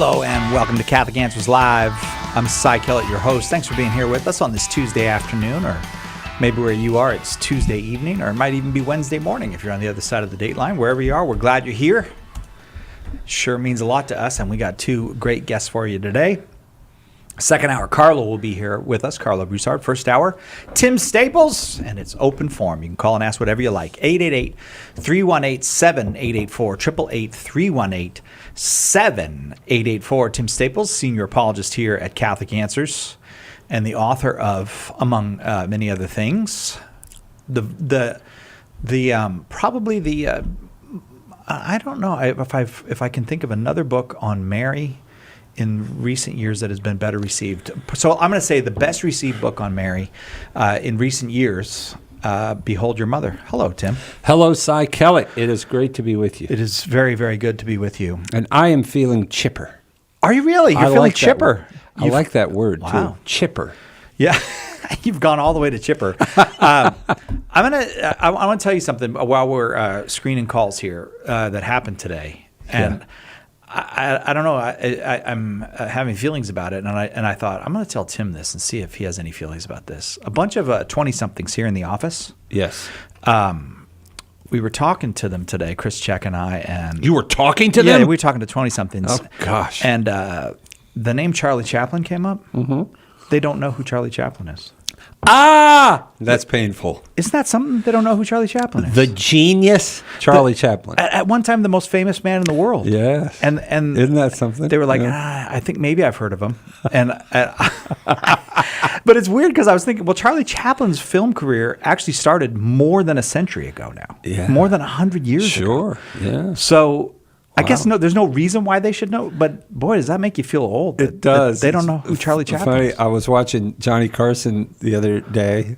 Hello and welcome to Catholic Answers Live. I'm Cy Kellett, your host. Thanks for being here with us on this Tuesday afternoon, or maybe where you are, it's Tuesday evening, or it might even be Wednesday morning if you're on the other side of the date line. Wherever you are, we're glad you're here. Sure means a lot to us, and we got two great guests for you today. Second hour, Carlo will be here with us, Carlo Broussard. First hour, Tim Staples, and it's open forum. You can call and ask whatever you like. 888-318-7884, 888-318-7884. Tim Staples, senior apologist here at Catholic Answers, and the author of, among many other things, I don't know if I can think of another book on Mary in recent years that has been better received. So I'm going to say the best received book on Mary in recent years, Behold Your Mother. Hello, Tim. Hello, Cy Kellett. It is great to be with you. It is very, very good to be with you. And I am feeling chipper. Are you really? You're feeling chipper. I like that word, wow. too. Chipper. Yeah. You've gone all the way to chipper. I want to tell you something while we're screening calls here that happened today. And I don't know. I'm having feelings about it, and I thought I'm going to tell Tim this and see if he has any feelings about this. A bunch of 20-somethings here in the office. Yes. We were talking to them today, Chris Check and I. And you were talking to them? Yeah, we were talking to 20-somethings. Oh, gosh. And the name Charlie Chaplin came up. Mm-hmm. They don't know who Charlie Chaplin is. That's painful. Isn't that something? They don't know who Charlie Chaplin is. The genius Charlie Chaplin. At one time, the most famous man in the world. Yes. And isn't that something? They were like, I think maybe I've heard of him. And but it's weird because I was thinking, well, Charlie Chaplin's film career actually started more than a century ago now. Yeah. More than 100 years ago. Sure. Yeah. So I guess there's no reason why they should know, but boy, does that make you feel old. It does. They don't know who Charlie Chaplin is. I was watching Johnny Carson the other day.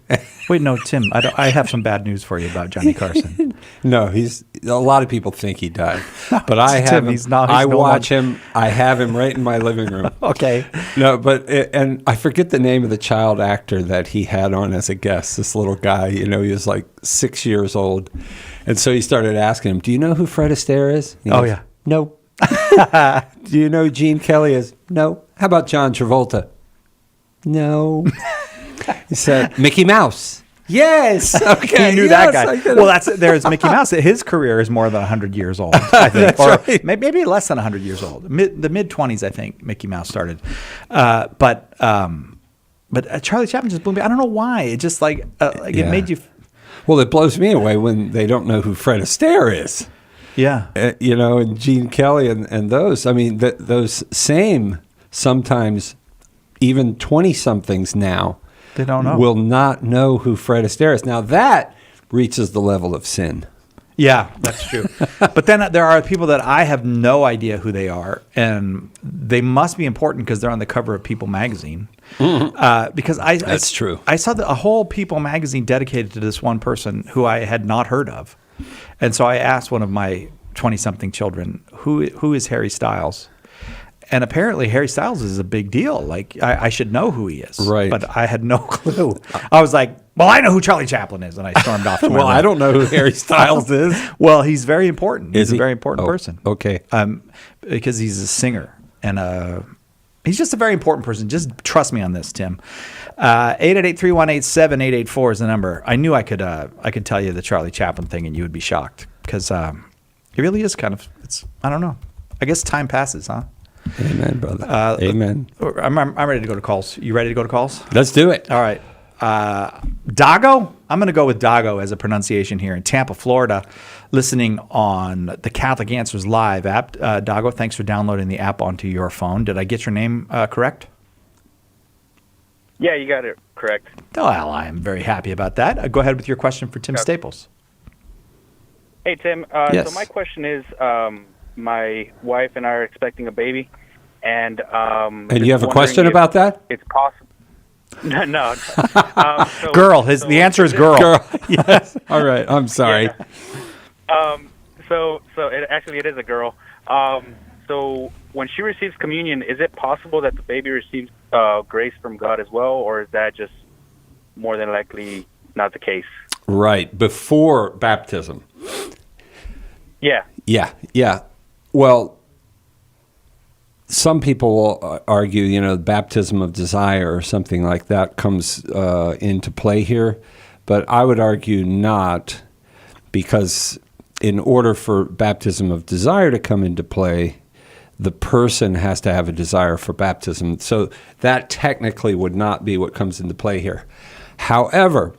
Wait, no, Tim, I have some bad news for you about Johnny Carson. No, a lot of people think he died, but I have him. I watch him. I have him right in my living room. Okay. No, and I forget the name of the child actor that he had on as a guest. This little guy, he was like 6 years old, and so he started asking him, "Do you know who Fred Astaire is?" He goes, yeah. No. Do you know who Gene Kelly is? No. How about John Travolta? No. He said, Mickey Mouse. Yes. Okay. He knew that guy. Well, there's Mickey Mouse. His career is more than 100 years old, I think. Right. Maybe less than 100 years old. The mid-20s, I think, Mickey Mouse started. But Charlie Chaplin just blew me. I don't know why. It just it made you... Well, it blows me away when they don't know who Fred Astaire is. Yeah. And Gene Kelly and those. I mean, those same, sometimes even 20-somethings now, they don't know. Will not know who Fred Astaire is. Now, that reaches the level of sin. Yeah, that's true. But then there are people that I have no idea who they are, and they must be important because they're on the cover of People magazine. Mm-hmm. Because that's true. I saw a whole People magazine dedicated to this one person who I had not heard of. And so I asked one of my 20-something children, who is Harry Styles? And apparently Harry Styles is a big deal. Like, I should know who he is. Right. But I had no clue. I was like, well, I know who Charlie Chaplin is. And I stormed off to my room. I don't know who Harry Styles is. Well, he's very important. He's a very important person. Okay. Because he's a singer. And he's just a very important person. Just trust me on this, Tim. 888-318-7884 is the number. I knew I could tell you the Charlie Chaplin thing and you would be shocked. Because it really is kind of, I don't know. I guess time passes, huh? Amen, brother. Amen. I'm ready to go to calls. You ready to go to calls? Let's do it. All right. Dago? I'm going to go with Dago as a pronunciation here in Tampa, Florida, listening on the Catholic Answers Live app. Dago, thanks for downloading the app onto your phone. Did I get your name correct? Yeah, you got it correct. Well, I am very happy about that. Go ahead with your question for Tim Staples. Hey, Tim. Yes. So my question is, my wife and I are expecting a baby, and you have a question about that? It's possible. No. Girl. The answer is girl. Yes. All right. I'm sorry. Yeah. So it is a girl. So when she receives communion, is it possible that the baby receives grace from God as well, or is that just more than likely not the case? Right. Before baptism. Yeah. Yeah. Well, some people will argue, baptism of desire or something like that comes into play here, but I would argue not, because in order for baptism of desire to come into play, the person has to have a desire for baptism. So that technically would not be what comes into play here. However,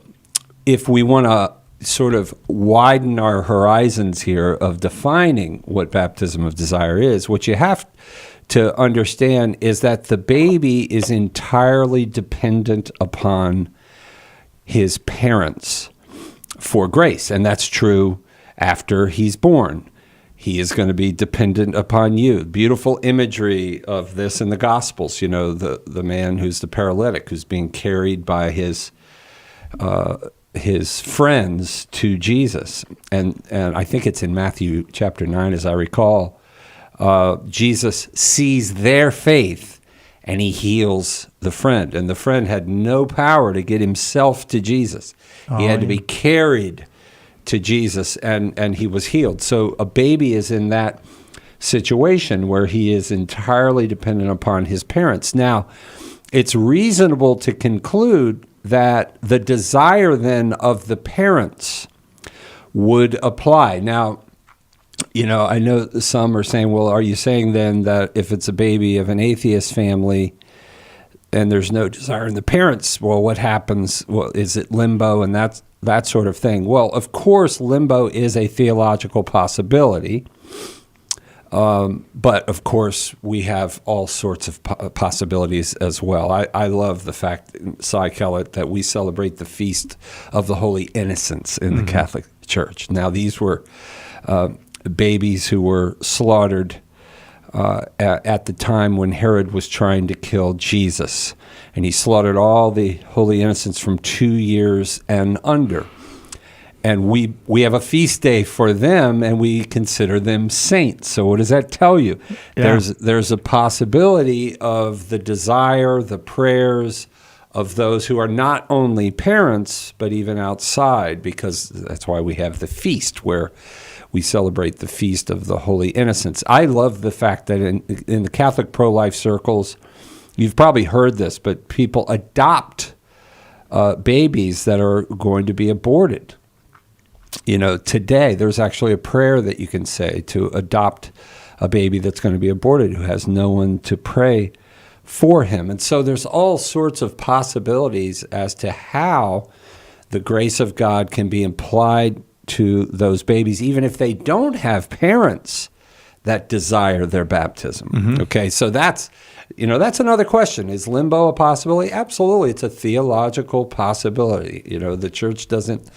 if we want to sort of widen our horizons here of defining what baptism of desire is, what you have to understand is that the baby is entirely dependent upon his parents for grace, and that's true after he's born. He is going to be dependent upon you. Beautiful imagery of this in the Gospels. The man who's the paralytic, who's being carried by his friends to Jesus, and I think it's in Matthew chapter 9, as I recall. Jesus sees their faith, and he heals the friend. And the friend had no power to get himself to Jesus. He had to be carried to Jesus, and he was healed. So a baby is in that situation where he is entirely dependent upon his parents. Now, it's reasonable to conclude that the desire then of the parents would apply. Now, I know some are saying, well, are you saying then that if it's a baby of an atheist family and there's no desire in the parents, well, what happens? Well, is it limbo and that sort of thing? Well, of course, limbo is a theological possibility. But of course, we have all sorts of possibilities as well. I love the fact, Cy Kellett, that we celebrate the Feast of the Holy Innocents in the Catholic Church. Now, these were babies who were slaughtered at the time when Herod was trying to kill Jesus. And he slaughtered all the Holy Innocents from 2 years and under. And we have a feast day for them, and we consider them saints. So what does that tell you? Yeah. There's a possibility of the desire, the prayers of those who are not only parents, but even outside, because that's why we have the feast where we celebrate the Feast of the Holy Innocents. I love the fact that in the Catholic pro-life circles, you've probably heard this, but people adopt babies that are going to be aborted. Today, there's actually a prayer that you can say to adopt a baby that's going to be aborted who has no one to pray for him. And so there's all sorts of possibilities as to how the grace of God can be applied to those babies, even if they don't have parents that desire their baptism. Mm-hmm. Okay, so that's another question. Is limbo a possibility? Absolutely, it's a theological possibility. The church doesn't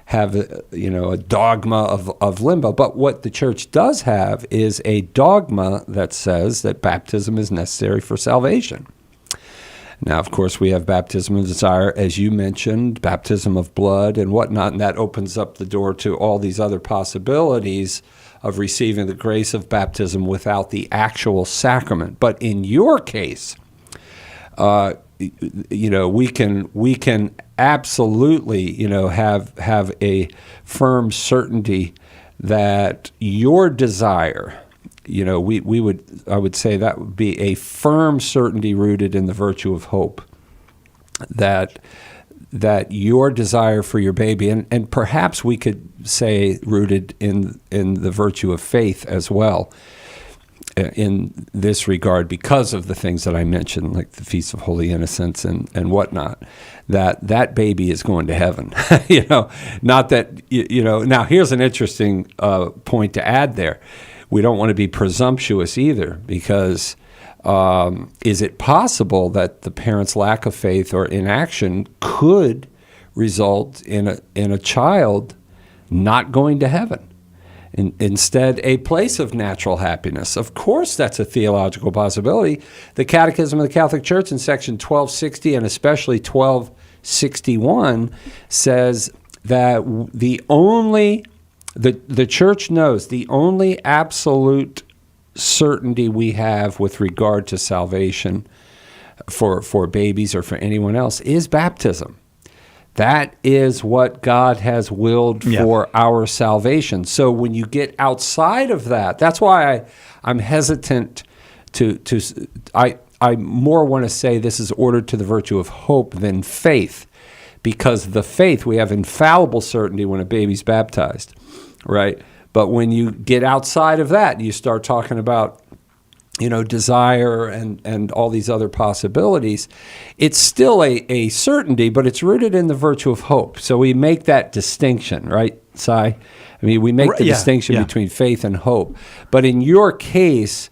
have a dogma of limbo. But what the church does have is a dogma that says that baptism is necessary for salvation. Now, of course, we have baptism of desire, as you mentioned, baptism of blood and whatnot, and that opens up the door to all these other possibilities of receiving the grace of baptism without the actual sacrament. But in your case, we can absolutely, have a firm certainty that your desire, I would say that would be a firm certainty rooted in the virtue of hope, that your desire for your baby, and perhaps we could say rooted in the virtue of faith as well, in this regard, because of the things that I mentioned, like the Feast of Holy Innocents and whatnot, that baby is going to heaven. Not that, now here's an interesting point to add there. We don't want to be presumptuous either, because is it possible that the parents' lack of faith or inaction could result in a child not going to heaven? Instead, a place of natural happiness. Of course, that's a theological possibility. The Catechism of the Catholic Church in section 1260 and especially 1261 says that the Church knows the only absolute certainty we have with regard to salvation for babies or for anyone else is baptism. That is what God has willed for our salvation. So when you get outside of that, that's why I'm hesitant I more want to say this is ordered to the virtue of hope than faith, because the faith, we have infallible certainty when a baby's baptized, right? But when you get outside of that, you start talking about, desire and all these other possibilities. It's still a certainty, but it's rooted in the virtue of hope. So we make that distinction, right, Cy? I mean, we make the distinction between faith and hope. But in your case,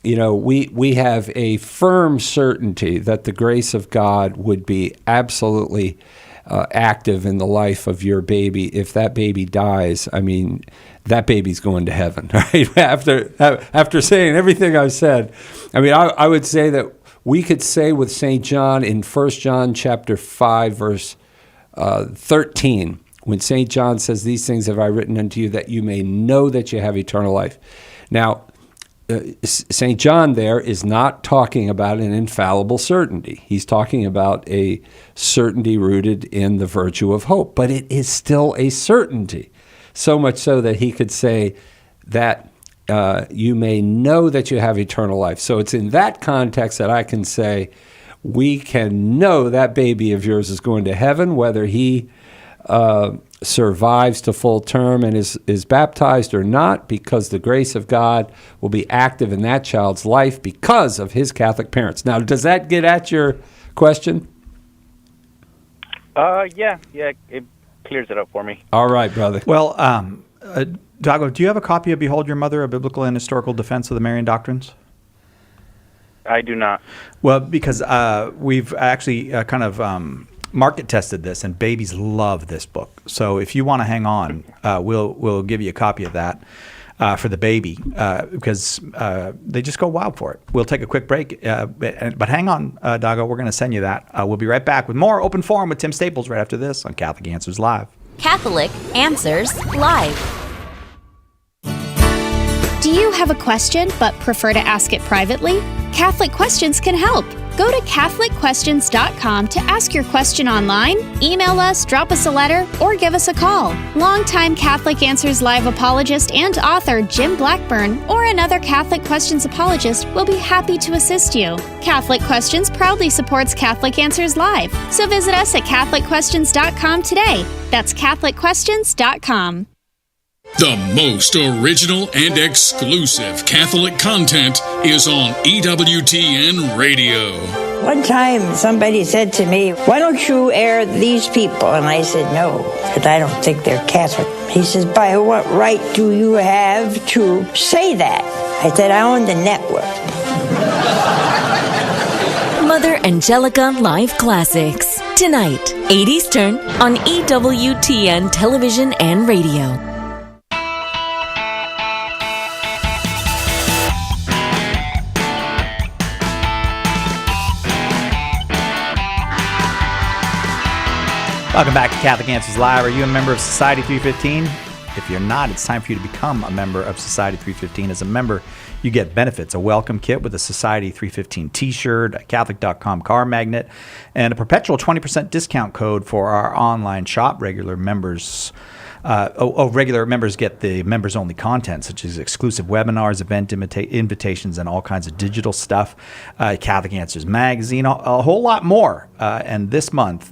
we have a firm certainty that the grace of God would be absolutely active in the life of your baby. If that baby dies, I mean, that baby's going to heaven, right? After saying everything I've said, I mean, I would say that we could say with St. John in 1 John chapter 5, verse 13, when St. John says, "These things have I written unto you, that you may know that you have eternal life." Now, St. John there is not talking about an infallible certainty. He's talking about a certainty rooted in the virtue of hope, but it is still a certainty, so much so that he could say that you may know that you have eternal life. So it's in that context that I can say we can know that baby of yours is going to heaven, whether he survives to full term and is baptized or not, because the grace of God will be active in that child's life because of his Catholic parents. Now, does that get at your question? Yeah, it clears it up for me. All right, brother. Well, Dago, do you have a copy of Behold Your Mother, A Biblical and Historical Defense of the Marian Doctrines? I do not. Well, because we've actually market tested this, and babies love this book. So if you want to hang on, we'll give you a copy of that for the baby, because they just go wild for it. We'll take a quick break, but hang on, Dago. We're going to send you that. We'll be right back with more Open Forum with Tim Staples right after this on Catholic Answers Live. Catholic Answers Live. Do you have a question but prefer to ask it privately? Catholic Questions can help. Go to CatholicQuestions.com to ask your question online, email us, drop us a letter, or give us a call. Longtime Catholic Answers Live apologist and author Jim Blackburn or another Catholic Questions apologist will be happy to assist you. Catholic Questions proudly supports Catholic Answers Live, so visit us at CatholicQuestions.com today. That's CatholicQuestions.com. The most original and exclusive Catholic content is on EWTN Radio. One time somebody said to me, "Why don't you air these people?" And I said, "No, because I don't think they're Catholic." He says, "By what right do you have to say that?" I said, "I own the network." Mother Angelica Live Classics. Tonight, 8 Eastern on EWTN Television and Radio. Welcome back to Catholic Answers Live. Are you a member of Society 315? If you're not, it's time for you to become a member of Society 315. As a member, you get benefits: a welcome kit with a Society 315 t-shirt, a Catholic.com car magnet, and a perpetual 20% discount code for our online shop. Regular members get the members-only content, such as exclusive webinars, event invitations, and all kinds of digital stuff. Catholic Answers magazine, a whole lot more. And this month,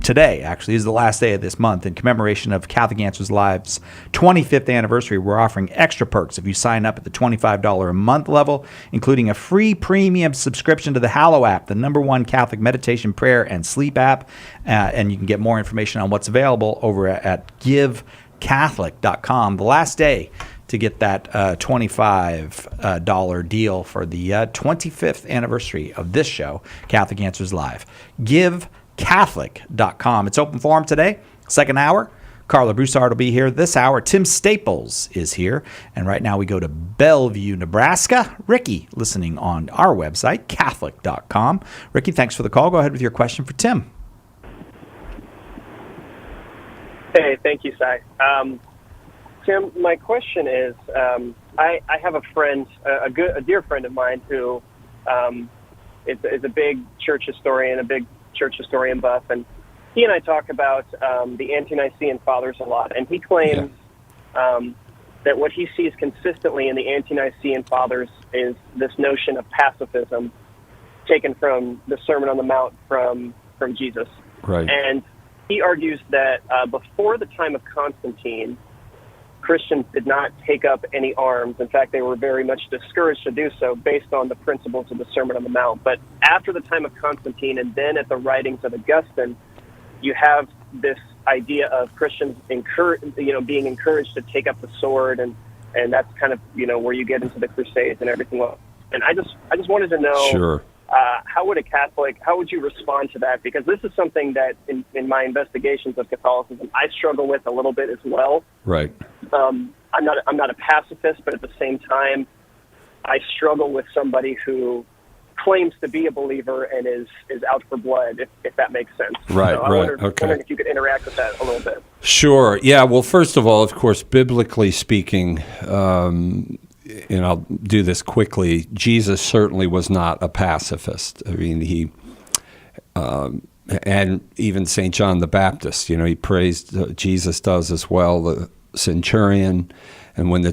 today actually is the last day of this month, in commemoration of Catholic Answers Live's 25th anniversary. We're offering extra perks if you sign up at the $25 a month level, including a free premium subscription to the Hallow app, the #1 Catholic meditation, prayer, and sleep app. And you can get more information on what's available over at GiveCatholic.com. The last day to get that $25 deal for the 25th anniversary of this show, Catholic Answers Live. GiveCatholic.com. It's open forum today, second hour. Carla Broussard will be here this hour. Tim Staples is here. And right now we go to Bellevue, Nebraska. Ricky, listening on our website, Catholic.com. Ricky, thanks for the call. Go ahead with your question for Tim. Hey, thank you, Cy. Tim, my question is, I have a friend, a dear friend of mine who is a big church historian, a big church historian buff, and he and I talk about the Ante-Nicene Fathers a lot, and he claims that what he sees consistently in the ante-Nicene fathers is this notion of pacifism taken from the Sermon on the Mount from Jesus. Right. And he argues that before the time of Constantine, Christians did not take up any arms. In fact, they were very much discouraged to do so based on the principles of the Sermon on the Mount. But after the time of Constantine and then at the writings of Augustine, you have this idea of Christians being encouraged to take up the sword, and that's kind of, where you get into the Crusades and everything else. And I just wanted to know, Sure. how would you respond to that? Because this is something that in my investigations of Catholicism, I struggle with a little bit as well. Right. I'm not a pacifist, but at the same time, I struggle with somebody who claims to be a believer and is out for blood, if that makes sense. Right, so I right, wondered if you could interact with that a little bit. Sure. Yeah. Well, first of all, of course, biblically speaking, and I'll do this quickly, Jesus certainly was not a pacifist. I mean, he, and even St. John the Baptist, he praised, Jesus does as well, the centurion. And when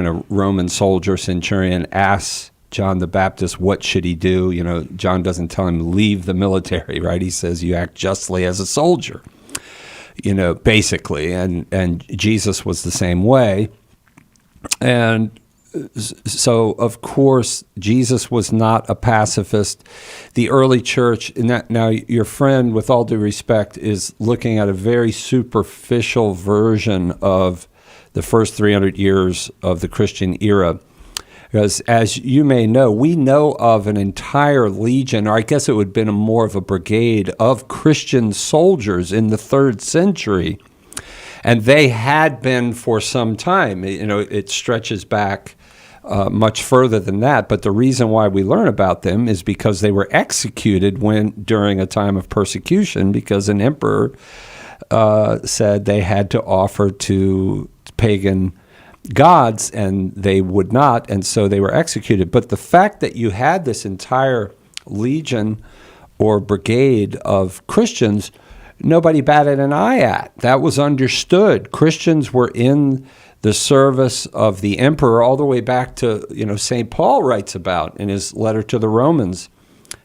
a Roman soldier centurion asks John the Baptist, what should he do? John doesn't tell him, leave the military, right? He says, you act justly as a soldier, basically. And Jesus was the same way. And so, of course, Jesus was not a pacifist. The early church, now your friend, with all due respect, is looking at a very superficial version of the first 300 years of the Christian era. Because as you may know, we know of an entire legion, or I guess it would have been more of a brigade of Christian soldiers in the 3rd century. And they had been for some time. It stretches back much further than that. But the reason why we learn about them is because they were executed during a time of persecution, because an emperor said they had to offer to pagan gods, and they would not, and so they were executed. But the fact that you had this entire legion or brigade of Christians, nobody batted an eye at. That was understood. Christians were in the service of the emperor all the way back to, St. Paul writes about in his letter to the Romans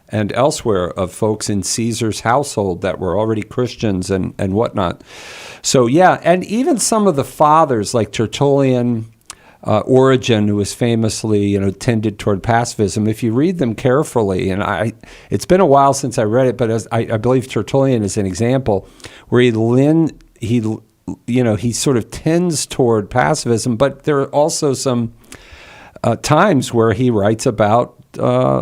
and elsewhere of folks in Caesar's household that were already Christians and whatnot. So, yeah, and even some of the fathers like Tertullian, Origen, who was famously, tended toward pacifism, if you read them carefully, and it's been a while since I read it, but I believe Tertullian is an example where he sort of tends toward pacifism, but there are also some times where he writes about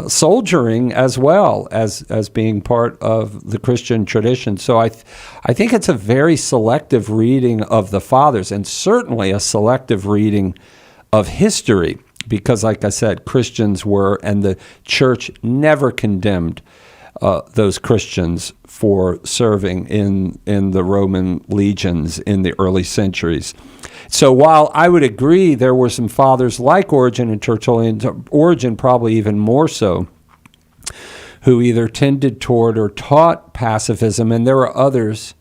soldiering as well as being part of the Christian tradition. So I think it's a very selective reading of the fathers, and certainly a selective reading of history, because like I said, Christians were, and the church never condemned those Christians for serving in the Roman legions in the early centuries. So while I would agree there were some fathers like Origen and Tertullian, Origen probably even more so, who either tended toward or taught pacifism, and there were others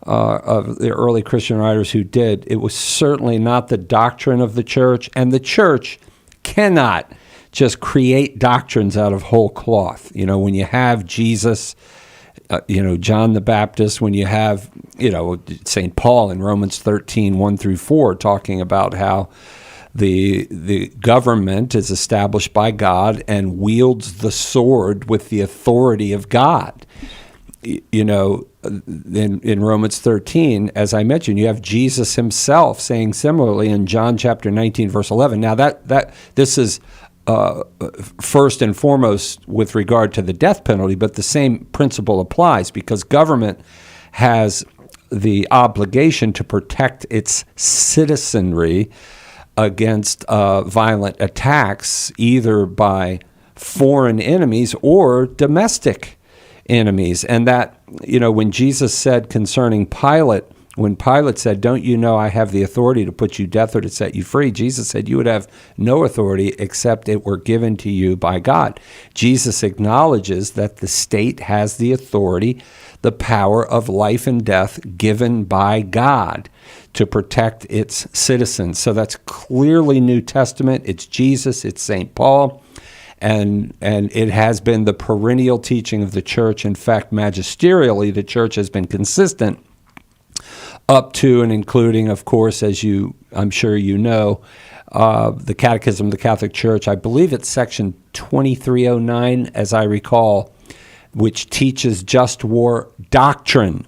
of the early Christian writers who did, it was certainly not the doctrine of the church, and the church cannot just create doctrines out of whole cloth. When you have Jesus, John the Baptist, when you have, St. Paul in Romans 13, 1-4, talking about how the government is established by God and wields the sword with the authority of God. In Romans 13, as I mentioned, you have Jesus himself saying similarly in John chapter 19, verse 11. Now this is first and foremost with regard to the death penalty, but the same principle applies, because government has the obligation to protect its citizenry against violent attacks, either by foreign enemies or domestic enemies. And that, when Jesus said concerning Pilate, when Pilate said, "Don't you know I have the authority to put you to death or to set you free?" Jesus said, "You would have no authority except it were given to you by God." Jesus acknowledges that the state has the authority, the power of life and death given by God to protect its citizens. So that's clearly New Testament. It's Jesus, it's St. Paul, and it has been the perennial teaching of the church. In fact, magisterially, the church has been consistent up to and including, of course, as I'm sure you know, the Catechism of the Catholic Church. I believe it's section 2309, as I recall, which teaches just war doctrine.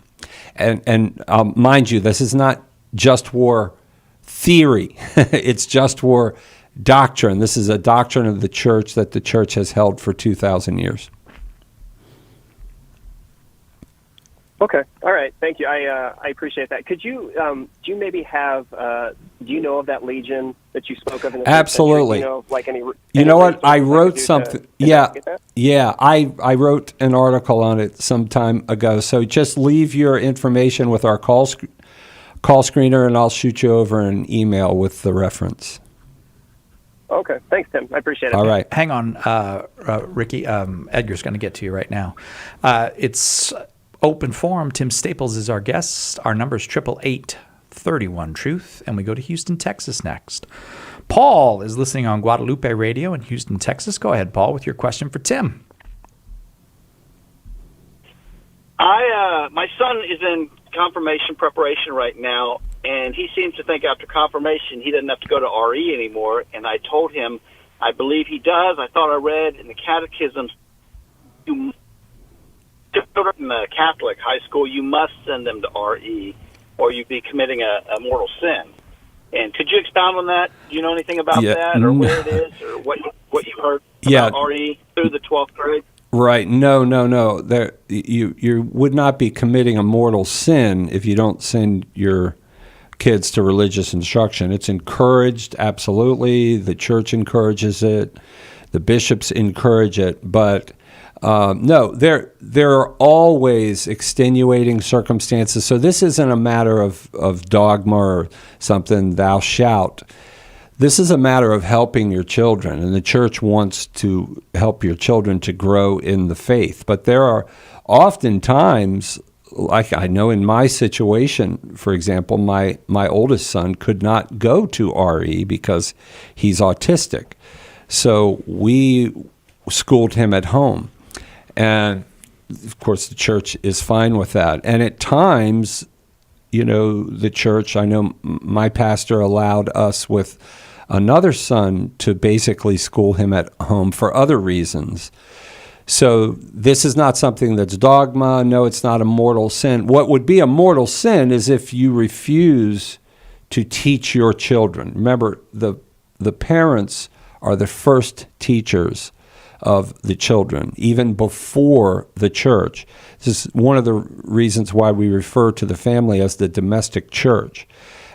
And mind you, this is not just war theory. It's just war doctrine. This is a doctrine of the church that the church has held for 2,000 years. Okay. All right. Thank you. I appreciate that. Could you do you maybe have do you know of that legion that you spoke of in the Absolutely. Century? Do you know, like any you know what? I wrote to something. investigate that? I wrote an article on it some time ago. So just leave your information with our call screener, and I'll shoot you over an email with the reference. Okay. Thanks, Tim. I appreciate it. All right. Hang on, Ricky. Edgar's going to get to you right now. It's open forum. Tim Staples is our guest. Our number is 888-31-TRUTH, and we go to Houston, Texas next. Paul is listening on Guadalupe Radio in Houston, Texas. Go ahead, Paul, with your question for Tim. My son is in confirmation preparation right now, and he seems to think after confirmation he doesn't have to go to RE anymore. And I told him I believe he does. I thought I read in the catechism, children in the Catholic high school, you must send them to RE, or you'd be committing a mortal sin. And could you expound on that? Do you know anything about that, or where it is, or what you've heard about RE through the 12th grade? Right. No. There, you would not be committing a mortal sin if you don't send your kids to religious instruction. It's encouraged, absolutely. The church encourages it. The bishops encourage it. But no, there are always extenuating circumstances. So this isn't a matter of dogma or something, thou shalt. This is a matter of helping your children, and the church wants to help your children to grow in the faith. But there are often times, like I know in my situation, for example, my oldest son could not go to RE because he's autistic. So we schooled him at home. And, of course, the church is fine with that. And at times, the church, I know my pastor allowed us with another son to basically school him at home for other reasons. So this is not something that's dogma. No, it's not a mortal sin. What would be a mortal sin is if you refuse to teach your children. Remember, the parents are the first teachers of the children, even before the church. This is one of the reasons why we refer to the family as the domestic church.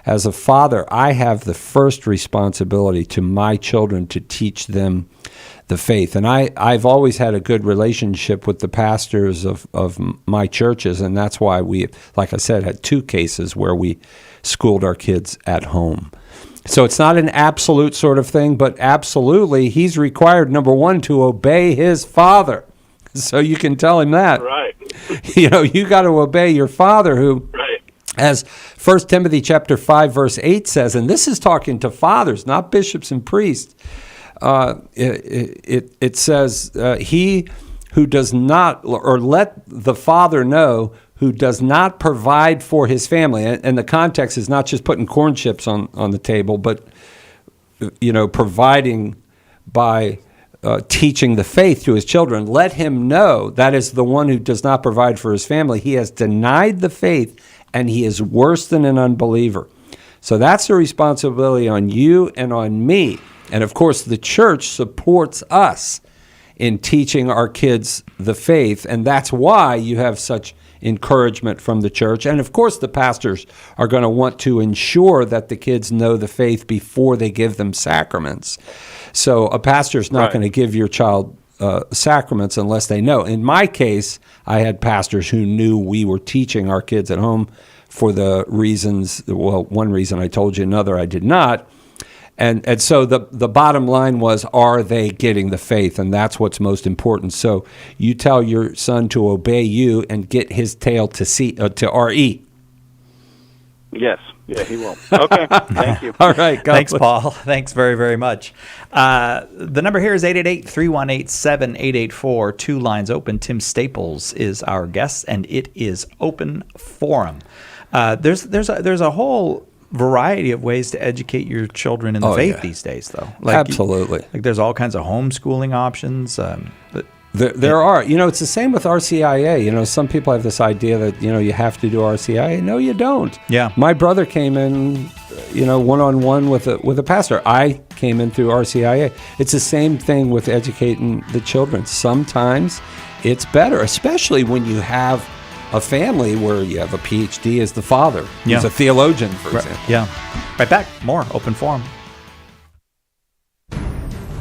As a father, I have the first responsibility to my children to teach them the faith. And I've always had a good relationship with the pastors of my churches, and that's why we, like I said, had 2 cases where we schooled our kids at home. So it's not an absolute sort of thing, but absolutely he's required, number 1, to obey his father. So you can tell him that. Right. You got to obey your father, who, Right. as 1 Timothy chapter 5, verse 8 says, and this is talking to fathers, not bishops and priests. It says, he who does not, or let the father know, who does not provide for his family. And the context is not just putting corn chips on the table, but, providing by teaching the faith to his children. Let him know, that is the one who does not provide for his family, he has denied the faith, and he is worse than an unbeliever. So that's the responsibility on you and on me. And of course, the church supports us in teaching our kids the faith, and that's why you have such encouragement from the church. And of course, the pastors are going to want to ensure that the kids know the faith before they give them sacraments. So a pastor's not going to give your child sacraments unless they know. In my case, I had pastors who knew we were teaching our kids at home for the reasons, well, one reason I told you, another I did not. And so the bottom line was, are they getting the faith? And that's what's most important. So you tell your son to obey you and get his tail to RE. Yes. Yeah, he will. Okay. Thank you. All right. Thanks, Paul. Thanks very, very much. The number here is 888-318-7884. Two lines open. Tim Staples is our guest, and it is open forum. There's a whole variety of ways to educate your children in the faith these days, though. Absolutely. There's all kinds of homeschooling options. There are. It's the same with RCIA. Some people have this idea that, you have to do RCIA. No, you don't. Yeah. My brother came in, one-on-one with a pastor. I came in through RCIA. It's the same thing with educating the children. Sometimes it's better, especially when you have a family where you have a PhD as the father. He's a theologian, for example. Yeah. Right back. More open forum.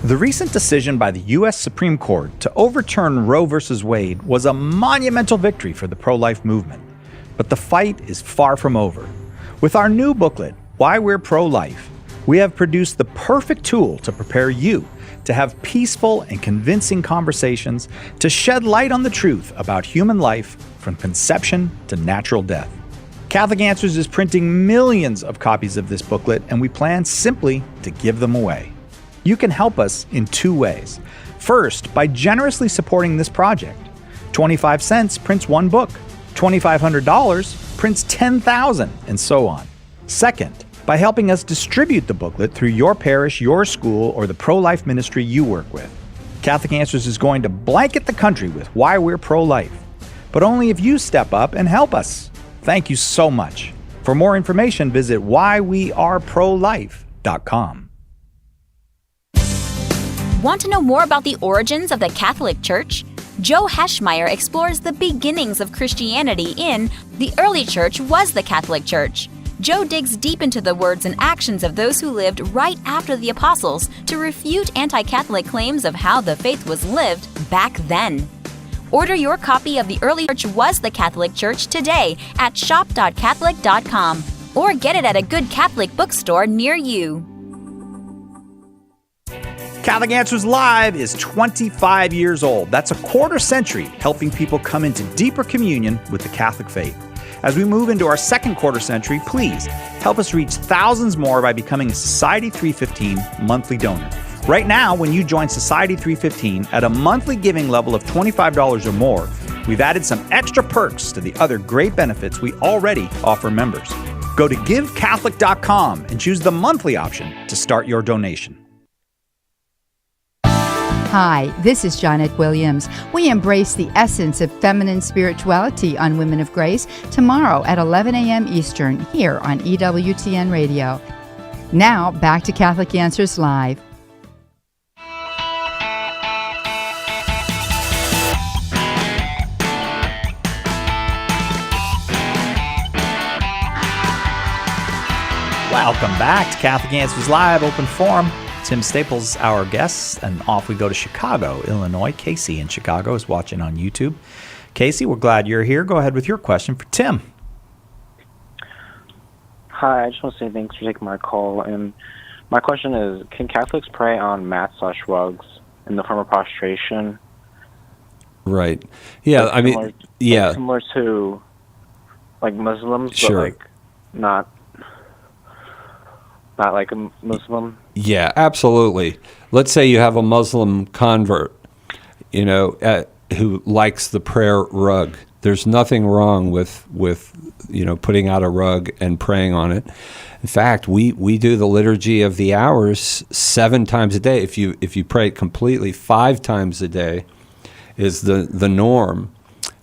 The recent decision by the U.S. Supreme Court to overturn Roe v. Wade was a monumental victory for the pro-life movement. But the fight is far from over. With our new booklet, Why We're Pro-Life, we have produced the perfect tool to prepare you to have peaceful and convincing conversations to shed light on the truth about human life from conception to natural death. Catholic Answers is printing millions of copies of this booklet, and we plan simply to give them away. You can help us in two ways. First, by generously supporting this project. 25 cents prints one book. $2,500 prints 10,000, and so on. Second, by helping us distribute the booklet through your parish, your school, or the pro-life ministry you work with. Catholic Answers is going to blanket the country with why we're pro-life, but only if you step up and help us. Thank you so much. For more information, visit whyweareprolife.com. Want to know more about the origins of the Catholic Church? Joe Heschmeyer explores the beginnings of Christianity in The Early Church Was the Catholic Church. Joe digs deep into the words and actions of those who lived right after the apostles to refute anti-Catholic claims of how the faith was lived back then. Order your copy of The Early Church Was the Catholic Church today at shop.catholic.com or get it at a good Catholic bookstore near you. Catholic Answers Live is 25 years old. That's a quarter century helping people come into deeper communion with the Catholic faith. As we move into our second quarter century, please help us reach thousands more by becoming a Society 315 monthly donor. Right now, when you join Society 315 at a monthly giving level of $25 or more, we've added some extra perks to the other great benefits we already offer members. Go to givecatholic.com and choose the monthly option to start your donation. Hi, this is Janet Williams. We embrace the essence of feminine spirituality on Women of Grace tomorrow at 11 a.m. Eastern here on EWTN Radio. Now, back to Catholic Answers Live. Welcome back to Catholic Answers Live, Open Forum. Tim Staples, our guest, and off we go to Chicago, Illinois. Casey in Chicago is watching on YouTube. Casey, we're glad you're here. Go ahead with your question for Tim. Hi, I just want to say thanks for taking my call. And my question is, can Catholics pray on mats/rugs in the form of prostration? Right. Yeah, I mean, yeah. Similar to, like, Muslims, sure. But, like, not like a Muslim? Yeah, absolutely. Let's say you have a Muslim convert, who likes the prayer rug. There's nothing wrong with putting out a rug and praying on it. In fact, we do the Liturgy of the Hours 7 times a day. If you pray it completely, 5 times a day is the norm,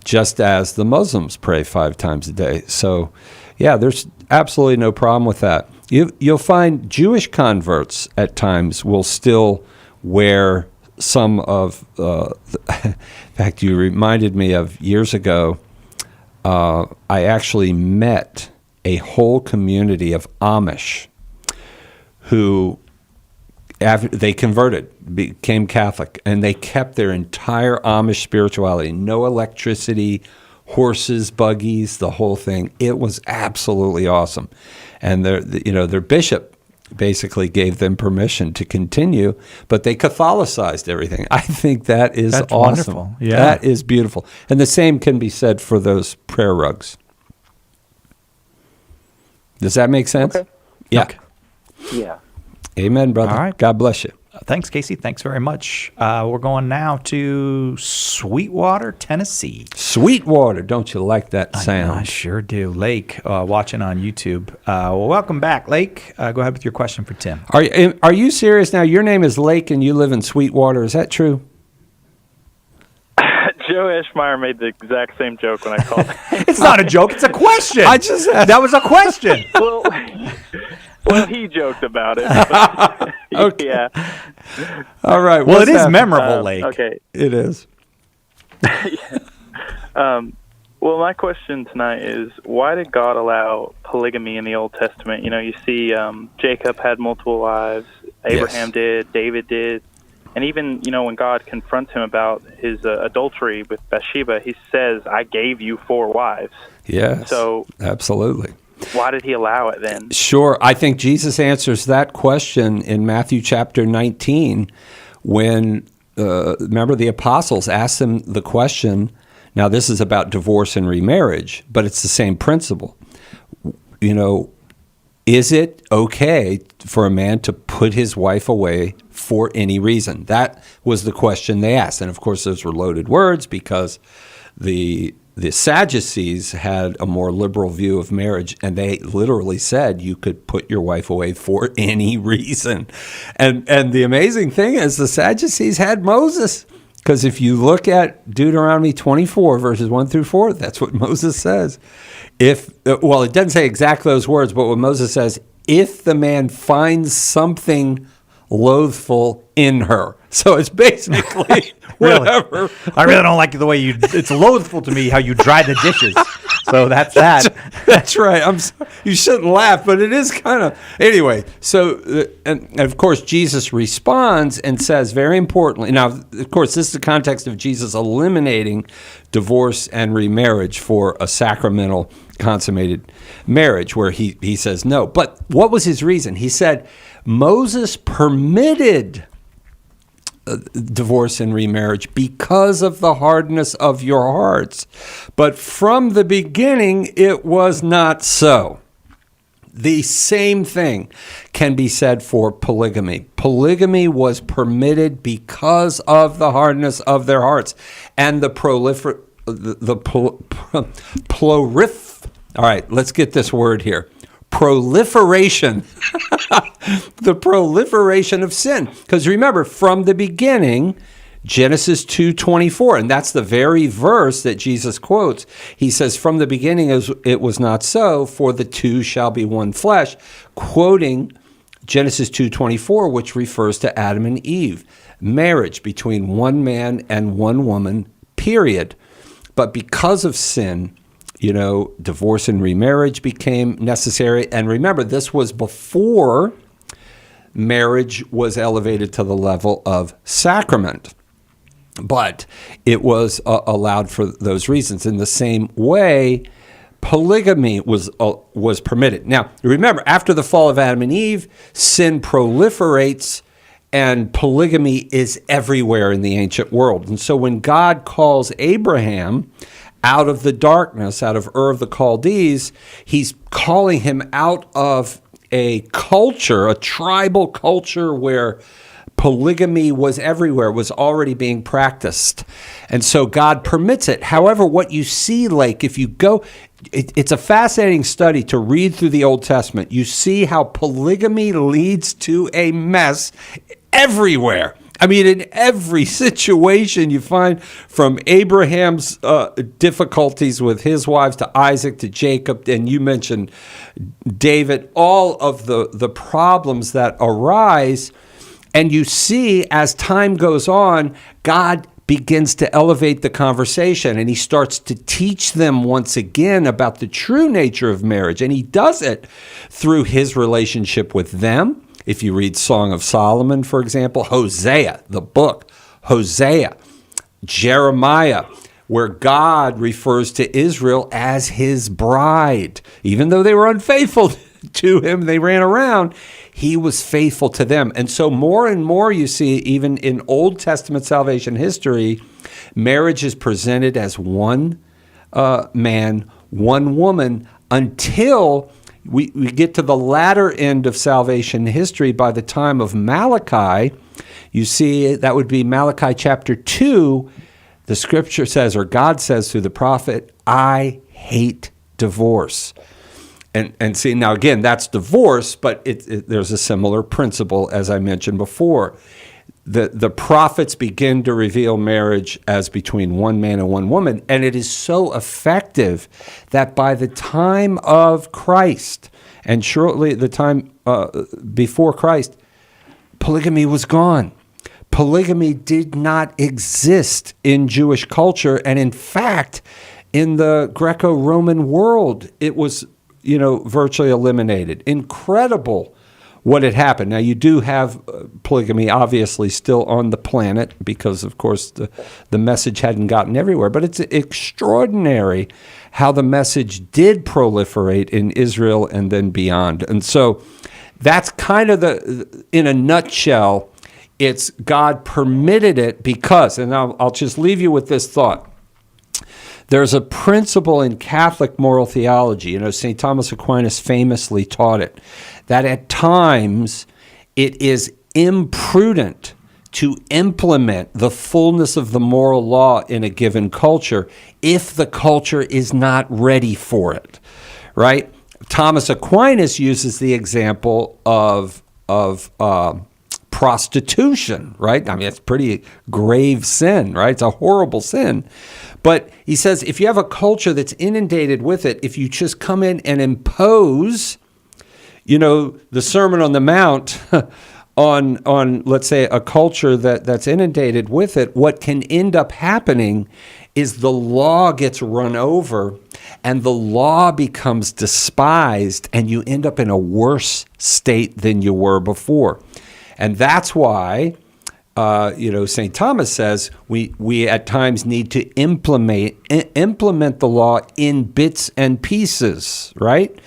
just as the Muslims pray 5 times a day. So, yeah, there's absolutely no problem with that. You'll find Jewish converts at times will still wear some of, in fact, you reminded me of years ago, I actually met a whole community of Amish who they converted, became Catholic, and they kept their entire Amish spirituality. No electricity, horses, buggies, the whole thing. It was absolutely awesome. And their bishop basically gave them permission to continue, but they Catholicized everything. I think that's awesome. Wonderful. Yeah. That is beautiful. And the same can be said for those prayer rugs. Does that make sense? Okay. Yeah. Okay. Yeah. Amen, brother. All right. God bless you. Thanks, Casey. Thanks very much. We're going now to Sweetwater, Tennessee. Sweetwater. Don't you like that sound? I sure do. Lake, watching on YouTube. Well, welcome back, Lake. Go ahead with your question for Tim. Are you serious now? Your name is Lake and you live in Sweetwater. Is that true? Joe Eschmeyer made the exact same joke when I called. It's not a joke. It's a question. That was a question. Well, he joked about it. But, okay. Yeah. All right. Well, it is memorable, Lake. Okay. It is. Well, my question tonight is, why did God allow polygamy in the Old Testament? You see Jacob had multiple wives, Abraham did, David did, and even, when God confronts him about his adultery with Bathsheba, he says, I gave you 4 wives. Yes, so absolutely. Why did he allow it then? Sure. I think Jesus answers that question in Matthew chapter 19 when, remember, the apostles asked him the question. Now, this is about divorce and remarriage, but it's the same principle. Is it okay for a man to put his wife away for any reason? That was the question they asked. And, of course, those were loaded words because the Sadducees had a more liberal view of marriage, and they literally said you could put your wife away for any reason. And the amazing thing is the Sadducees had Moses, because if you look at Deuteronomy 24, verses 1 through 4, that's what Moses says. It doesn't say exactly those words, but what Moses says, if the man finds something loathful in her. So it's basically whatever. I really don't like the way it's loathful to me how you dry the dishes. So that's that. That's right. You shouldn't laugh, but it is kind of. Anyway, so, and of course, Jesus responds and says, very importantly, now, of course, this is the context of Jesus eliminating divorce and remarriage for a sacramental consummated marriage, where he says no. But what was his reason? He said, Moses permitted divorce and remarriage because of the hardness of your hearts. But from the beginning, it was not so. The same thing can be said for polygamy. Polygamy was permitted because of the hardness of their hearts and all right, let's get this word here. Proliferation. The proliferation of sin. Because remember, from the beginning, Genesis 2:24, and that's the very verse that Jesus quotes. He says, from the beginning it was not so, for the two shall be one flesh, quoting Genesis 2:24, which refers to Adam and Eve. Marriage between one man and one woman, period. But because of sin, divorce and remarriage became necessary. And remember, this was before marriage was elevated to the level of sacrament. But it was allowed for those reasons. In the same way, polygamy was permitted. Now, remember, after the fall of Adam and Eve, sin proliferates, and polygamy is everywhere in the ancient world. And so when God calls Abraham out of the darkness, out of Ur of the Chaldees, he's calling him out of a culture, a tribal culture where polygamy was everywhere, was already being practiced. And so God permits it. However, what you see, if you go, it's a fascinating study to read through the Old Testament. You see how polygamy leads to a mess everywhere. I mean, in every situation you find, from Abraham's difficulties with his wives to Isaac to Jacob, and you mentioned David, all of the problems that arise. And you see, as time goes on, God begins to elevate the conversation, and he starts to teach them once again about the true nature of marriage. And he does it through his relationship with them, If you read Song of Solomon, for example, Hosea, the book, Hosea, Jeremiah, where God refers to Israel as his bride. Even though they were unfaithful to him, they ran around, he was faithful to them. And so more and more you see, even in Old Testament salvation history, marriage is presented as one man, one woman, until we get to the latter end of salvation history. By the time of Malachi, you see that would be Malachi chapter 2, the scripture says, or God says through the prophet, I hate divorce. And see, now again, that's divorce, but there's a similar principle, as I mentioned before. The prophets begin to reveal marriage as between one man and one woman, and it is so effective that by the time of Christ, and shortly the time before Christ, polygamy was gone. Polygamy did not exist in Jewish culture, and in fact, in the Greco-Roman world, it was, virtually eliminated. Incredible what had happened. Now, you do have polygamy obviously still on the planet because, of course, the message hadn't gotten everywhere, but it's extraordinary how the message did proliferate in Israel and then beyond. And so that's kind of in a nutshell, it's God permitted it because, and I'll just leave you with this thought. There's a principle in Catholic moral theology, St. Thomas Aquinas famously taught it, that at times it is imprudent to implement the fullness of the moral law in a given culture if the culture is not ready for it, right? Thomas Aquinas uses the example of prostitution, right? I mean, it's a pretty grave sin, right? It's a horrible sin. But he says if you have a culture that's inundated with it, if you just come in and impose, the Sermon on the Mount on let's say, a culture that's inundated with it, what can end up happening is the law gets run over and the law becomes despised and you end up in a worse state than you were before. And that's why, St. Thomas says we at times need to implement the law in bits and pieces, right?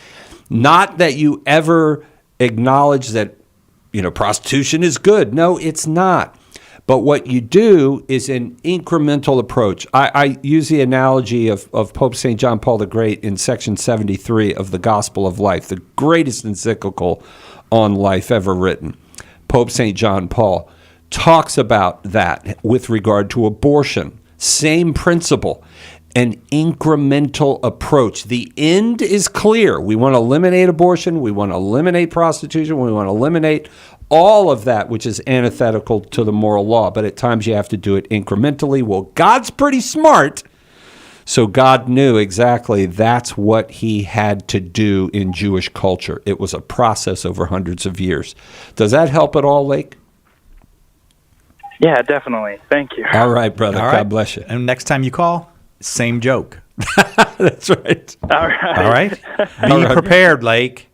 Not that you ever acknowledge that, prostitution is good. No, it's not. But what you do is an incremental approach. I use the analogy of Pope St. John Paul the Great in section 73 of the Gospel of Life, the greatest encyclical on life ever written. Pope St. John Paul talks about that with regard to abortion. Same principle, an incremental approach. The end is clear. We want to eliminate abortion. We want to eliminate prostitution. We want to eliminate all of that which is antithetical to the moral law. But at times you have to do it incrementally. Well, God's pretty smart. So God knew exactly that's what he had to do in Jewish culture. It was a process over hundreds of years. Does that help at all, Lake? Yeah, definitely. Thank you. All right, brother. All right. God bless you. And next time you call, same joke. That's right. All right. All right? Be prepared, Lake.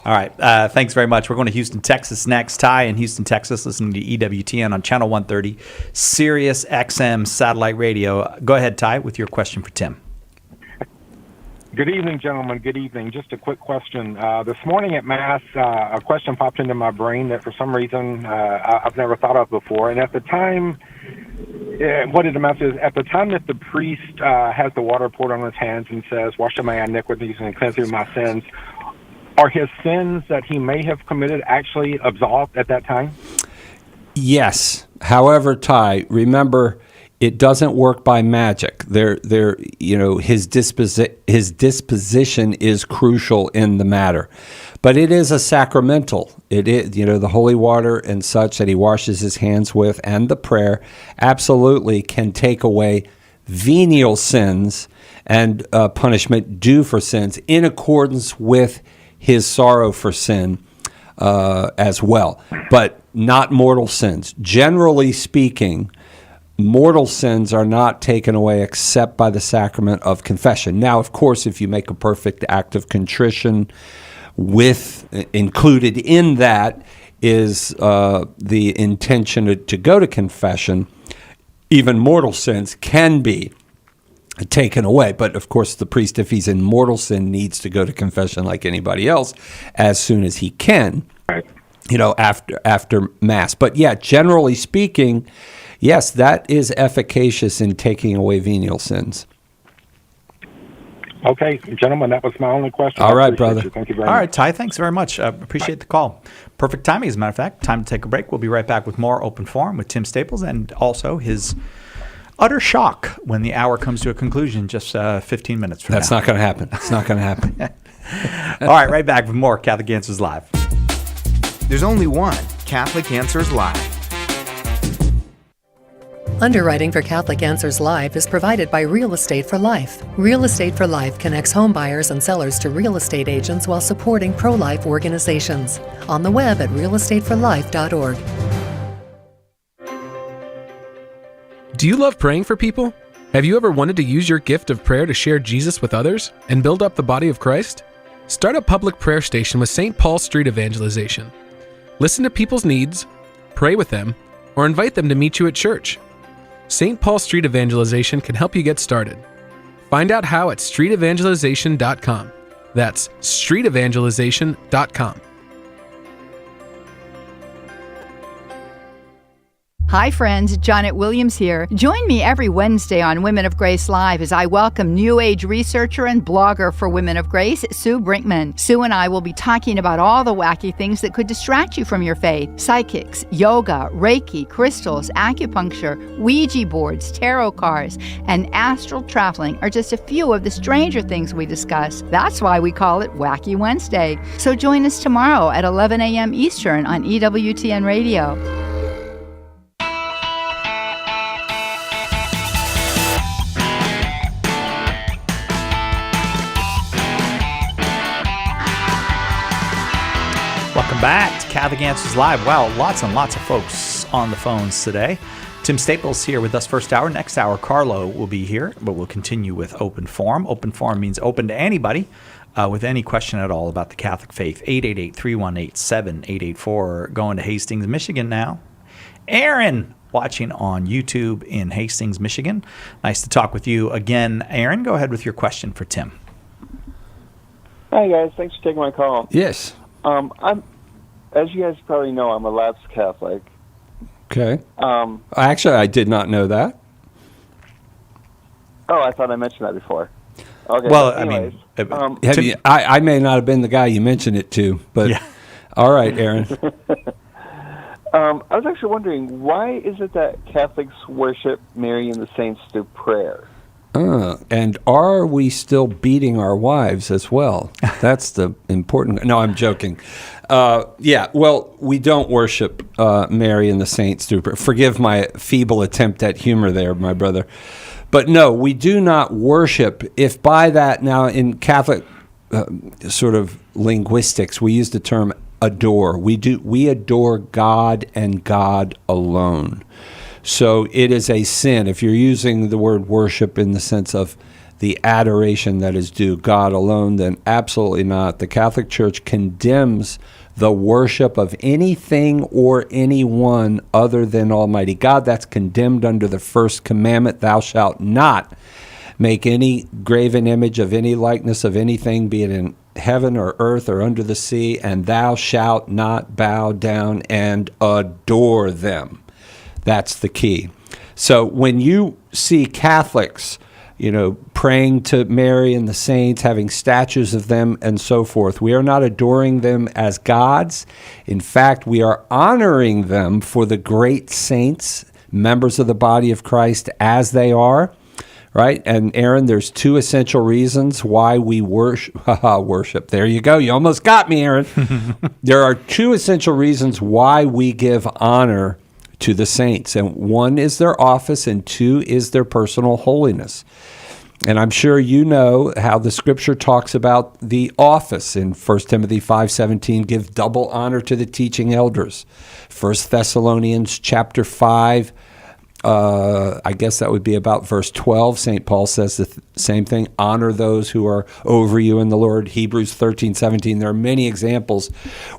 All right. Thanks very much. We're going to Houston, Texas next. Ty in Houston, Texas, listening to EWTN on Channel 130, Sirius XM satellite radio. Go ahead, Ty, with your question for Tim. Good evening, gentlemen. Good evening. Just a quick question. This morning at Mass, a question popped into my brain that for some reason I've never thought of before. And at the time, what did the Mass is? At the time that the priest has the water poured on his hands and says, wash away my iniquities and cleanse me of my sins, are his sins that he may have committed actually absolved at that time? Yes. However, Ty, remember, it doesn't work by magic. His disposition is crucial in the matter, but it is a sacramental. It is, the holy water and such that he washes his hands with, and the prayer absolutely can take away venial sins and punishment due for sins in accordance with his sorrow for sin as well, but not mortal sins. Generally speaking, mortal sins are not taken away except by the sacrament of confession. Now, of course, if you make a perfect act of contrition included in that is the intention to go to confession, even mortal sins can be taken away. But of course, the priest, if he's in mortal sin, needs to go to confession like anybody else as soon as he can, after Mass. But yeah, generally speaking, yes, that is efficacious in taking away venial sins. Okay, gentlemen, that was my only question. All right, brother. Thank you very much. All right, Ty, thanks very much. Appreciate the call. Perfect timing, as a matter of fact. Time to take a break. We'll be right back with more Open Forum with Tim Staples and also his utter shock when the hour comes to a conclusion just 15 minutes from now. That's not going to happen. It's not going to happen. All right, right back with more Catholic Answers Live. There's only one Catholic Answers Live. Underwriting for Catholic Answers Live is provided by Real Estate for Life. Real Estate for Life connects home buyers and sellers to real estate agents while supporting pro-life organizations. On the web at realestateforlife.org. Do you love praying for people? Have you ever wanted to use your gift of prayer to share Jesus with others and build up the body of Christ? Start a public prayer station with St. Paul Street Evangelization. Listen to people's needs, pray with them, or invite them to meet you at church. St. Paul Street Evangelization can help you get started. Find out how at streetevangelization.com. That's streetevangelization.com. Hi friends, Janet Williams here. Join me every Wednesday on Women of Grace Live as I welcome New Age researcher and blogger for Women of Grace, Sue Brinkman. Sue and I will be talking about all the wacky things that could distract you from your faith. Psychics, yoga, Reiki, crystals, acupuncture, Ouija boards, tarot cards, and astral traveling are just a few of the stranger things we discuss. That's why we call it Wacky Wednesday. So join us tomorrow at 11 a.m. Eastern on EWTN Radio. Welcome back to Catholic Answers Live. Wow, lots and lots of folks on the phones today. Tim Staples here with us first hour. Next hour, Carlo will be here, but we'll continue with Open Forum. Open Forum means open to anybody with any question at all about the Catholic faith. 888-318-7884. Going to Hastings, Michigan now. Aaron, watching on YouTube in Hastings, Michigan. Nice to talk with you again. Aaron, go ahead with your question for Tim. Hi, guys. Thanks for taking my call. Yes. As you guys probably know, I'm a lapsed Catholic. Okay. Actually, I did not know that. Oh, I thought I mentioned that before. Okay. Well, anyways, I may not have been the guy you mentioned it to, but yeah. All right, Aaron. I was actually wondering, why is it that Catholics worship Mary and the saints through prayer? And are we still beating our wives as well? That's the important... No, I'm joking. Yeah, well, we don't worship Mary and the saints through prayer. Forgive my feeble attempt at humor there, my brother. But no, we do not worship. If by that, now in Catholic sort of linguistics, we use the term adore. We adore God and God alone. So it is a sin. If you're using the word worship in the sense of the adoration that is due God alone, then absolutely not. The Catholic Church condemns the worship of anything or anyone other than Almighty God. That's condemned under the first commandment, thou shalt not make any graven image of any likeness of anything, be it in heaven or earth or under the sea, and thou shalt not bow down and adore them. That's the key. So when you see Catholics, praying to Mary and the saints, having statues of them and so forth, we are not adoring them as gods. In fact, we are honoring them for the great saints, members of the body of Christ as they are, right? And Aaron, there's two essential reasons why we worship. There you go. You almost got me, Aaron. There are two essential reasons why we give honor to the saints. And one is their office, and two is their personal holiness. And I'm sure you know how the scripture talks about the office in 1 Timothy 5:17, give double honor to the teaching elders. 1 Thessalonians chapter 5, I guess that would be about verse 12. St. Paul says the same thing. Honor those who are over you in the Lord. Hebrews 13:17. There are many examples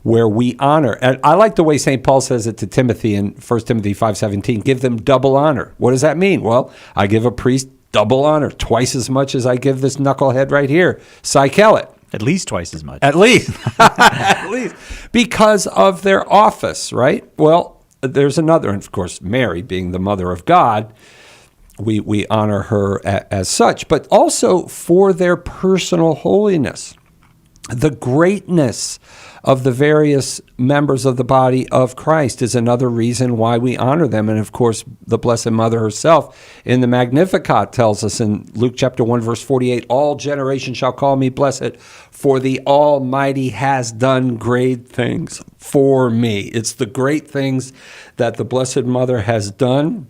where we honor. And I like the way St. Paul says it to Timothy in 1 Timothy 5:17. Give them double honor. What does that mean? Well, I give a priest double honor, twice as much as I give this knucklehead right here, Cy Kellett. At least twice as much. At least. At least. Because of their office, right? Well, there's another, and of course, Mary being the mother of God, we honor her as such, but also for their personal holiness. The greatness of the various members of the body of Christ is another reason why we honor them. And of course, the Blessed Mother herself in the Magnificat tells us in Luke chapter 1, verse 48, all generations shall call me blessed, for the Almighty has done great things for me. It's the great things that the Blessed Mother has done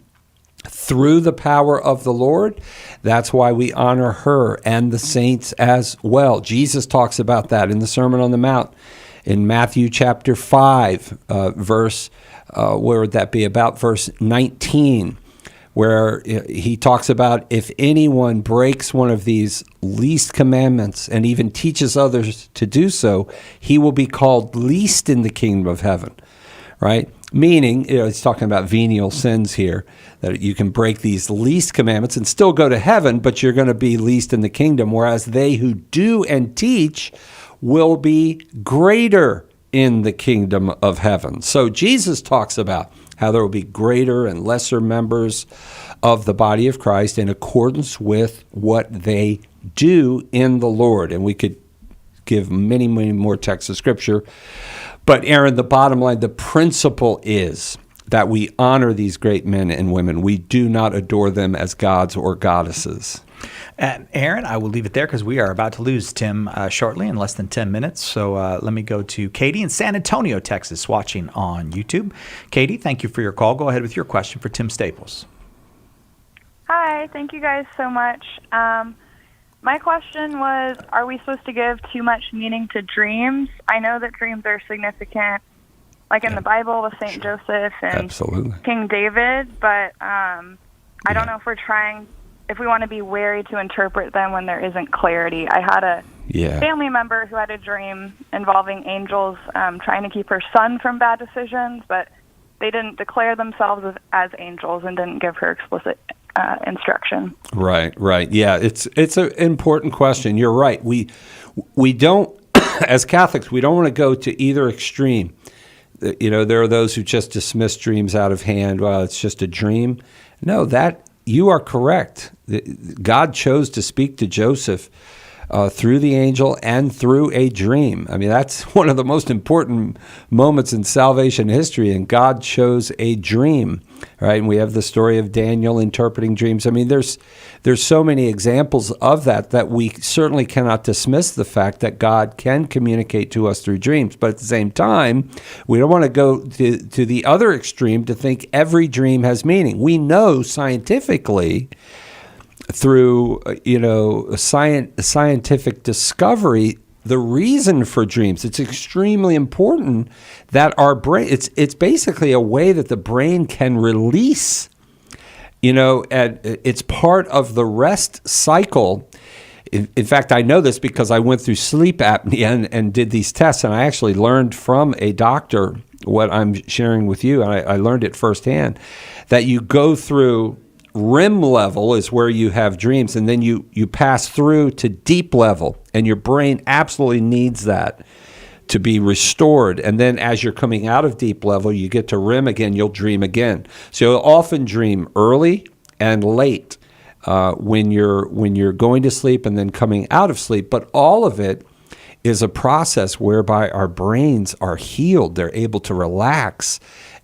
through the power of the Lord. That's why we honor her and the saints as well. Jesus talks about that in the Sermon on the Mount in Matthew chapter 5, where would that be? About verse 19, where he talks about if anyone breaks one of these least commandments and even teaches others to do so, he will be called least in the kingdom of heaven, right? Meaning, he's talking about venial sins here, that you can break these least commandments and still go to heaven, but you're going to be least in the kingdom, whereas they who do and teach will be greater in the kingdom of heaven. So Jesus talks about how there will be greater and lesser members of the body of Christ in accordance with what they do in the Lord. And we could give many, many more texts of Scripture. But Aaron, the bottom line, the principle is that we honor these great men and women. We do not adore them as gods or goddesses. And Aaron, I will leave it there because we are about to lose Tim shortly in less than 10 minutes. So let me go to Katie in San Antonio, Texas, watching on YouTube. Katie, thank you for your call. Go ahead with your question for Tim Staples. Hi, thank you guys so much. My question was, are we supposed to give too much meaning to dreams? I know that dreams are significant, like in the Bible with St. Joseph and King David, but I don't know if we want to be wary to interpret them when there isn't clarity. I had a family member who had a dream involving angels trying to keep her son from bad decisions, but they didn't declare themselves as angels and didn't give her explicit instruction. Right. Yeah, it's an important question. You're right. We don't, as Catholics, we don't want to go to either extreme. There are those who just dismiss dreams out of hand. Well, it's just a dream. No, you are correct. God chose to speak to Joseph through the angel and through a dream. I mean, that's one of the most important moments in salvation history, and God chose a dream, right? And we have the story of Daniel interpreting dreams. I mean, there's so many examples of that we certainly cannot dismiss the fact that God can communicate to us through dreams. But at the same time, we don't want to go to the other extreme to think every dream has meaning. We know scientifically through scientific discovery the reason for dreams. It's extremely important that our brain, it's basically a way that the brain can release, and it's part of the rest cycle. In fact, I know this because I went through sleep apnea and did these tests, and I actually learned from a doctor what I'm sharing with you, and I learned it firsthand, that you go through REM level is where you have dreams, and then you pass through to deep level, and your brain absolutely needs that to be restored. And then as you're coming out of deep level, you get to REM again, you'll dream again. So you'll often dream early and late when you're going to sleep and then coming out of sleep. But all of it is a process whereby our brains are healed. They're able to relax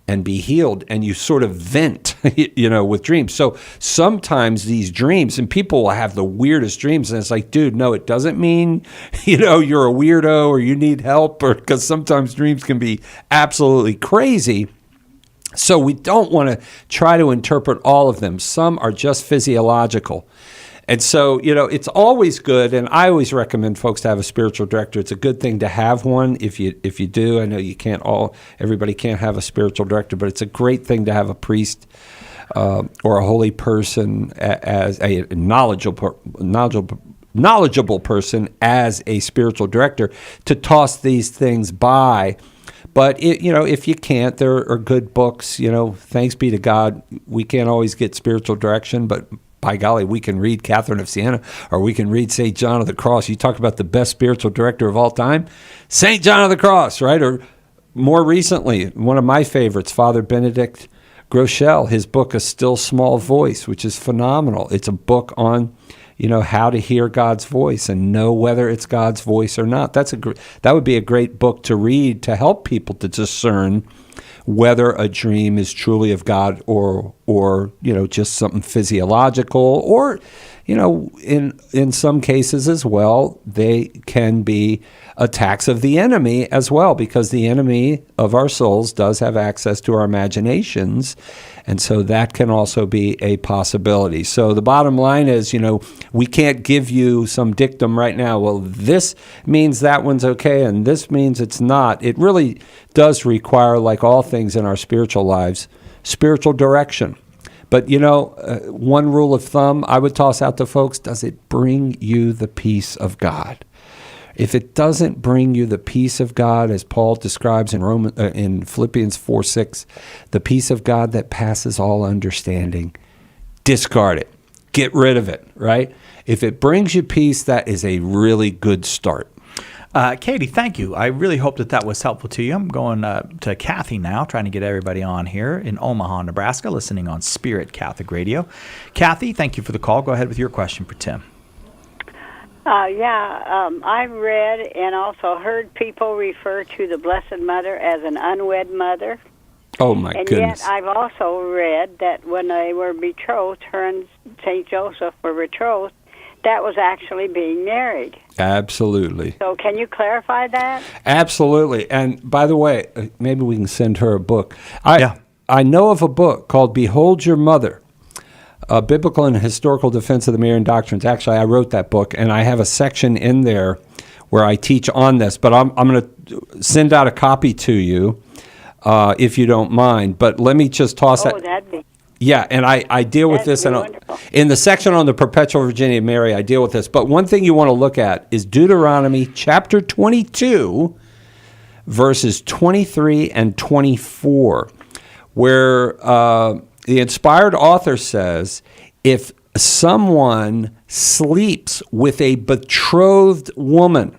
and be healed, and you sort of vent, with dreams. So sometimes these dreams, and people will have the weirdest dreams, and it's like, dude, no, it doesn't mean, you're a weirdo or you need help, or because sometimes dreams can be absolutely crazy. So we don't want to try to interpret all of them. Some are just physiological. And so, it's always good, and I always recommend folks to have a spiritual director. It's a good thing to have one if you do. I know everybody can't have a spiritual director, but it's a great thing to have a priest or a holy person as a knowledgeable person as a spiritual director to toss these things by. But if you can't, there are good books. Thanks be to God, we can't always get spiritual direction, but by golly, we can read Catherine of Siena, or we can read St. John of the Cross. You talk about the best spiritual director of all time, St. John of the Cross, right? Or more recently, one of my favorites, Father Benedict Groeschel, his book, A Still Small Voice, which is phenomenal. It's a book on, how to hear God's voice and know whether it's God's voice or not. That would be a great book to read to help people to discern whether a dream is truly of God or just something physiological, or in some cases as well, they can be attacks of the enemy as well, because the enemy of our souls does have access to our imaginations, and so that can also be a possibility. So the bottom line is, we can't give you some dictum right now, well, this means that one's okay and this means it's not. It really does require, like all things in our spiritual lives, spiritual direction. But, one rule of thumb I would toss out to folks, does it bring you the peace of God? If it doesn't bring you the peace of God, as Paul describes in Philippians 4:6, the peace of God that passes all understanding, discard it. Get rid of it, right? If it brings you peace, that is a really good start. Katie, thank you. I really hope that was helpful to you. I'm going to Kathy now, trying to get everybody on here in Omaha, Nebraska, listening on Spirit Catholic Radio. Kathy, thank you for the call. Go ahead with your question for Tim. I've read and also heard people refer to the Blessed Mother as an unwed mother. Oh, my and goodness. Yet I've also read that when they were betrothed, her and St. Joseph were betrothed, that was actually being married. Absolutely. So can you clarify that? Absolutely. And by the way, maybe we can send her a book. I know of a book called Behold Your Mother, A Biblical and Historical Defense of the Marian Doctrines. Actually, I wrote that book, and I have a section in there where I teach on this. But I'm going to send out a copy to you if you don't mind. But let me just toss that. That'd be. Yeah, and I deal with this in the section on the perpetual virginity of Mary. I deal with this. But one thing you want to look at is Deuteronomy chapter 22, verses 23 and 24, where the inspired author says, if someone sleeps with a betrothed woman,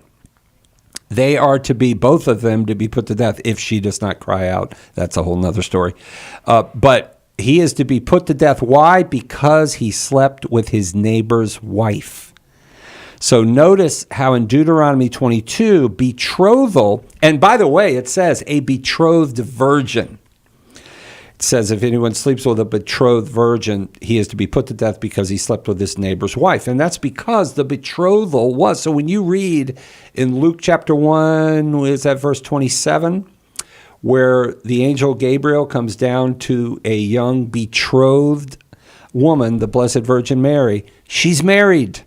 they are to be, both of them, to be put to death if she does not cry out. That's a whole nother story. But he is to be put to death. Why? Because he slept with his neighbor's wife. So notice how in Deuteronomy 22, betrothal, and by the way, it says a betrothed virgin. It says if anyone sleeps with a betrothed virgin, he is to be put to death because he slept with his neighbor's wife. And that's because the betrothal was. So when you read in Luke chapter 1, is that verse 27? Where the angel Gabriel comes down to a young betrothed woman, the Blessed Virgin Mary. She's married.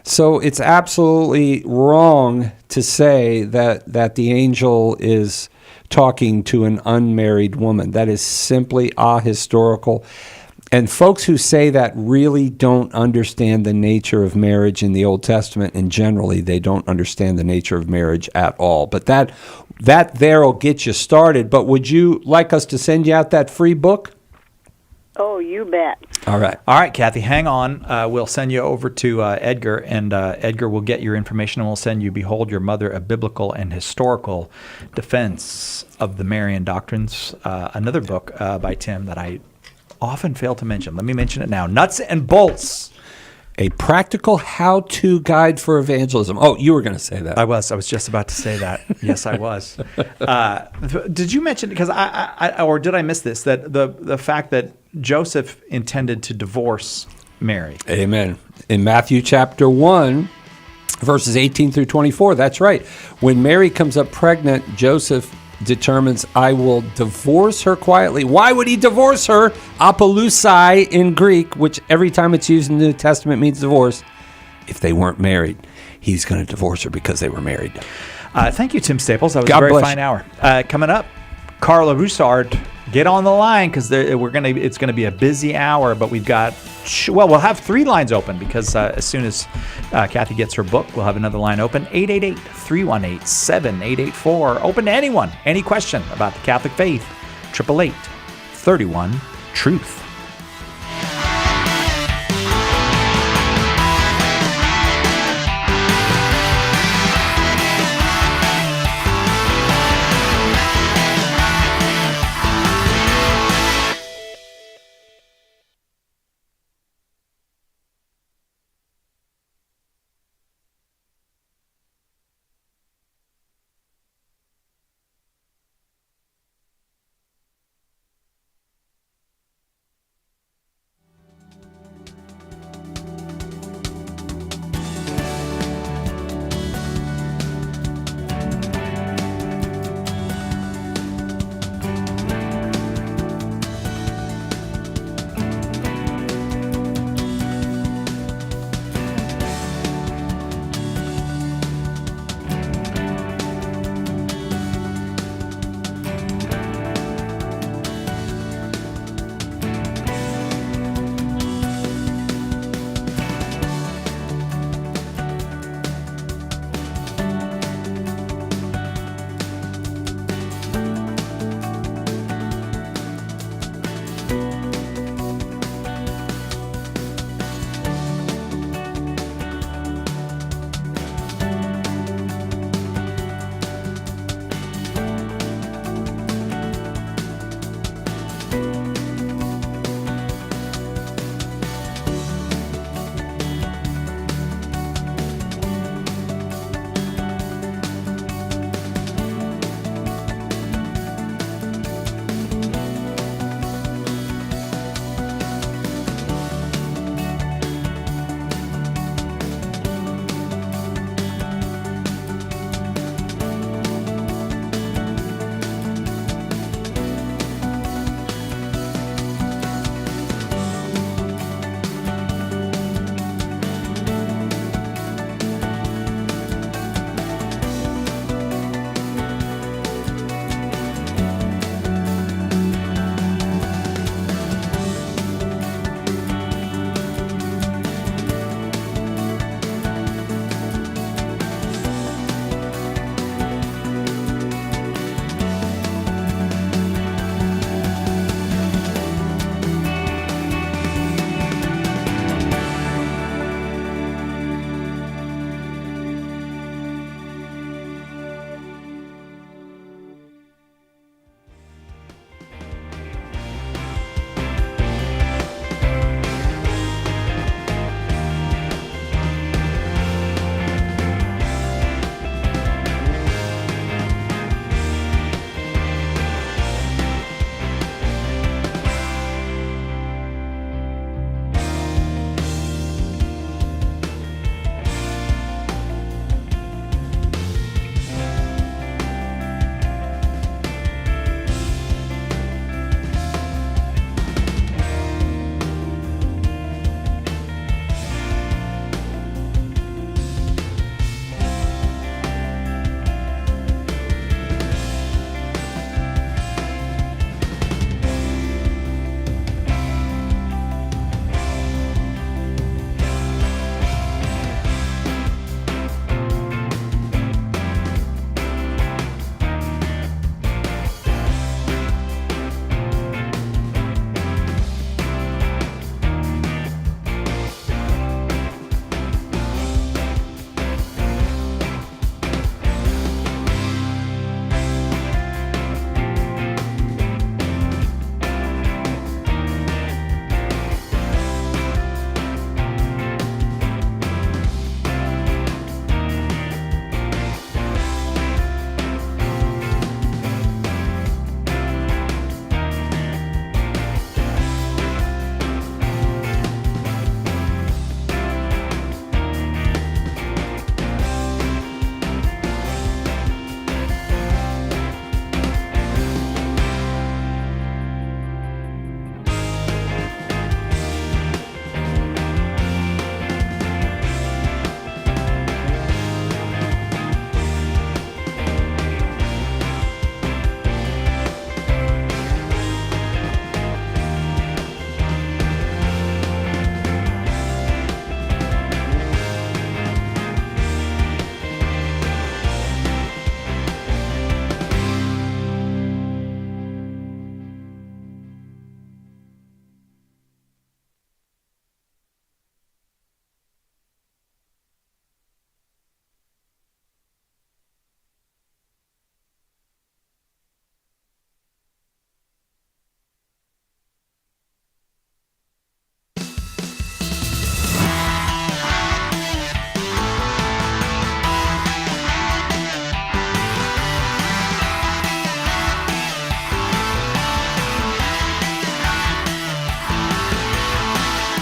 So it's absolutely wrong to say that the angel is talking to an unmarried woman. That is simply ahistorical. And folks who say that really don't understand the nature of marriage in the Old Testament, and generally they don't understand the nature of marriage at all. But that there will get you started. But would you like us to send you out that free book? Oh, you bet. All right, Kathy, hang on. We'll send you over to Edgar, and Edgar will get your information, and we'll send you Behold Your Mother, A Biblical and Historical Defense of the Marian Doctrines, another book by Tim that I often fail to mention. Let me mention it now. Nuts and Bolts. A practical how-to guide for evangelism. Oh, you were going to say that. I was just about to say that. Yes, I was. Did you mention, because or did I miss this, that the fact that Joseph intended to divorce Mary? Amen. In Matthew chapter 1, verses 18 through 24, that's right. When Mary comes up pregnant, Joseph determines, I will divorce her quietly. Why would he divorce her? Apolusai in Greek, which every time it's used in the New Testament means divorce. If they weren't married, he's going to divorce her because they were married. Thank you, Tim Staples. That was a very fine hour. Coming up, Carla Roussard Get on the line because it's gonna be a busy hour, but we've got we'll have 3 lines open because as soon as Kathy gets her book, we'll have another line open. 888-318-7884. Open to anyone, any question about the Catholic faith. 888-31-TRUTH.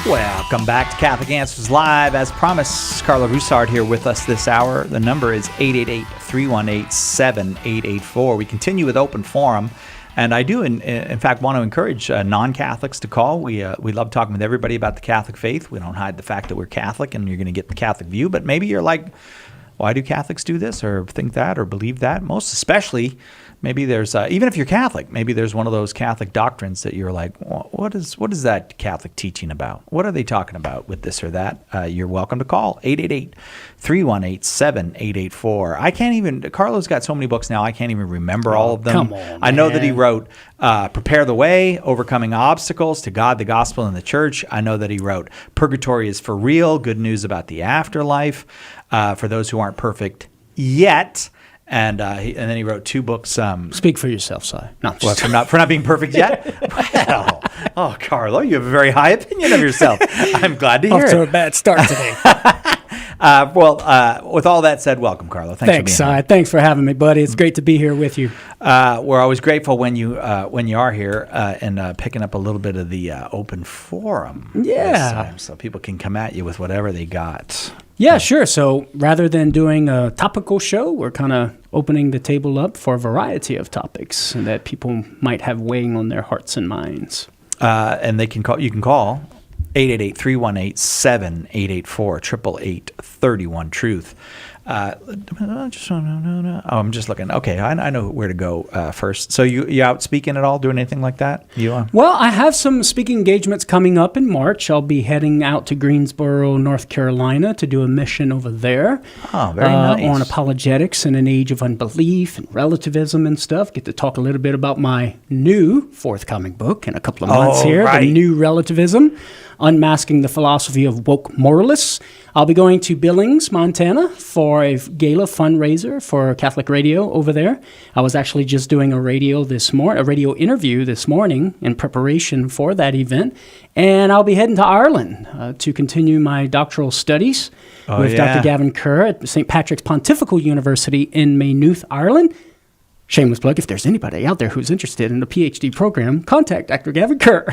Welcome back to Catholic Answers Live. As promised, Carla Roussard here with us this hour. The number is 888-318-7884. We continue with Open Forum. And I do, in fact, want to encourage non-Catholics to call. We love talking with everybody about the Catholic faith. We don't hide the fact that we're Catholic and you're going to get the Catholic view. But maybe you're like, why do Catholics do this or think that or believe that? Most especially, maybe there's, even if you're Catholic, maybe there's one of those Catholic doctrines that you're like, what is that Catholic teaching about? What are they talking about with this or that? You're welcome to call 888-318-7884. I can't even, Carlo's got so many books now, I can't even remember all of them. Come on, I know that he man. wrote Prepare the Way, Overcoming Obstacles to God, the Gospel, and the Church. I know that he wrote Purgatory is for Real, Good News About the Afterlife, for those who aren't perfect yet. And then he wrote 2 books. Speak for yourself, Si. No, for not being perfect yet? Well, oh, Carlo, you have a very high opinion of yourself. I'm glad to hear Off it. to a bad start today. With all that said, welcome, Carlo. Thanks Thanks, for being here. Si. Thanks for having me, buddy. It's great to be here with you. We're always grateful when you are here and picking up a little bit of the open forum. Yeah. So people can come at you with whatever they got. Yeah, sure. So rather than doing a topical show, we're kind of opening the table up for a variety of topics that people might have weighing on their hearts and minds. And they can call. You can call 888-318-7884, 888-31-TRUTH. I'm just looking. Okay, I know where to go first. So you out speaking at all, doing anything like that? Well, I have some speaking engagements coming up in March. I'll be heading out to Greensboro, North Carolina to do a mission over there. Oh, very nice. On apologetics in an age of unbelief and relativism and stuff. Get to talk a little bit about my new forthcoming book in a couple of months here, right. The New Relativism, Unmasking the Philosophy of Woke Moralists. I'll be going to Billings, Montana for a gala fundraiser for Catholic Radio over there. I was actually just doing a radio interview this morning in preparation for that event. And I'll be heading to Ireland to continue my doctoral studies with Dr. Gavin Kerr at St. Patrick's Pontifical University in Maynooth, Ireland. Shameless plug, if there's anybody out there who's interested in a PhD program, contact Dr. Gavin Kerr.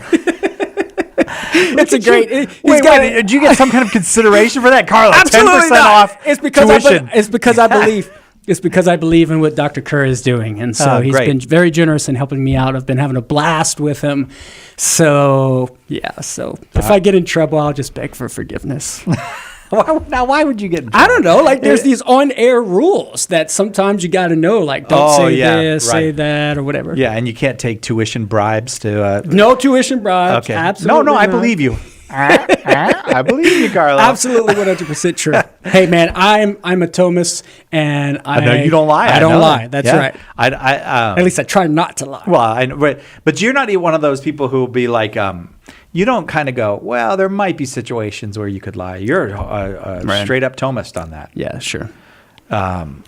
It's a great. Did you get some kind of consideration for that, Carla? Absolutely 10% not. off. It's because tuition. it's because I believe. It's because I believe in what Dr. Kerr is doing, and so he's great. been very generous in helping me out. I've been having a blast with him. So yeah. So if I get in trouble, I'll just beg for forgiveness. Why would you get in trouble? I don't know. Like, there's these on-air rules that sometimes you got to know. Like, don't say this, say that, or whatever. Yeah, and you can't take tuition bribes to. No tuition bribes. Okay. Absolutely. No, I not. believe you. I believe you, Carla. Absolutely, 100% true. Hey, man, I'm a Thomist, and No, you don't lie. I don't know lie. that. That's right. At least I try not to lie. Well, but you're not one of those people who will be like, you don't kind of go, well, there might be situations where you could lie. You're a straight up Thomist on that. Yeah, sure. And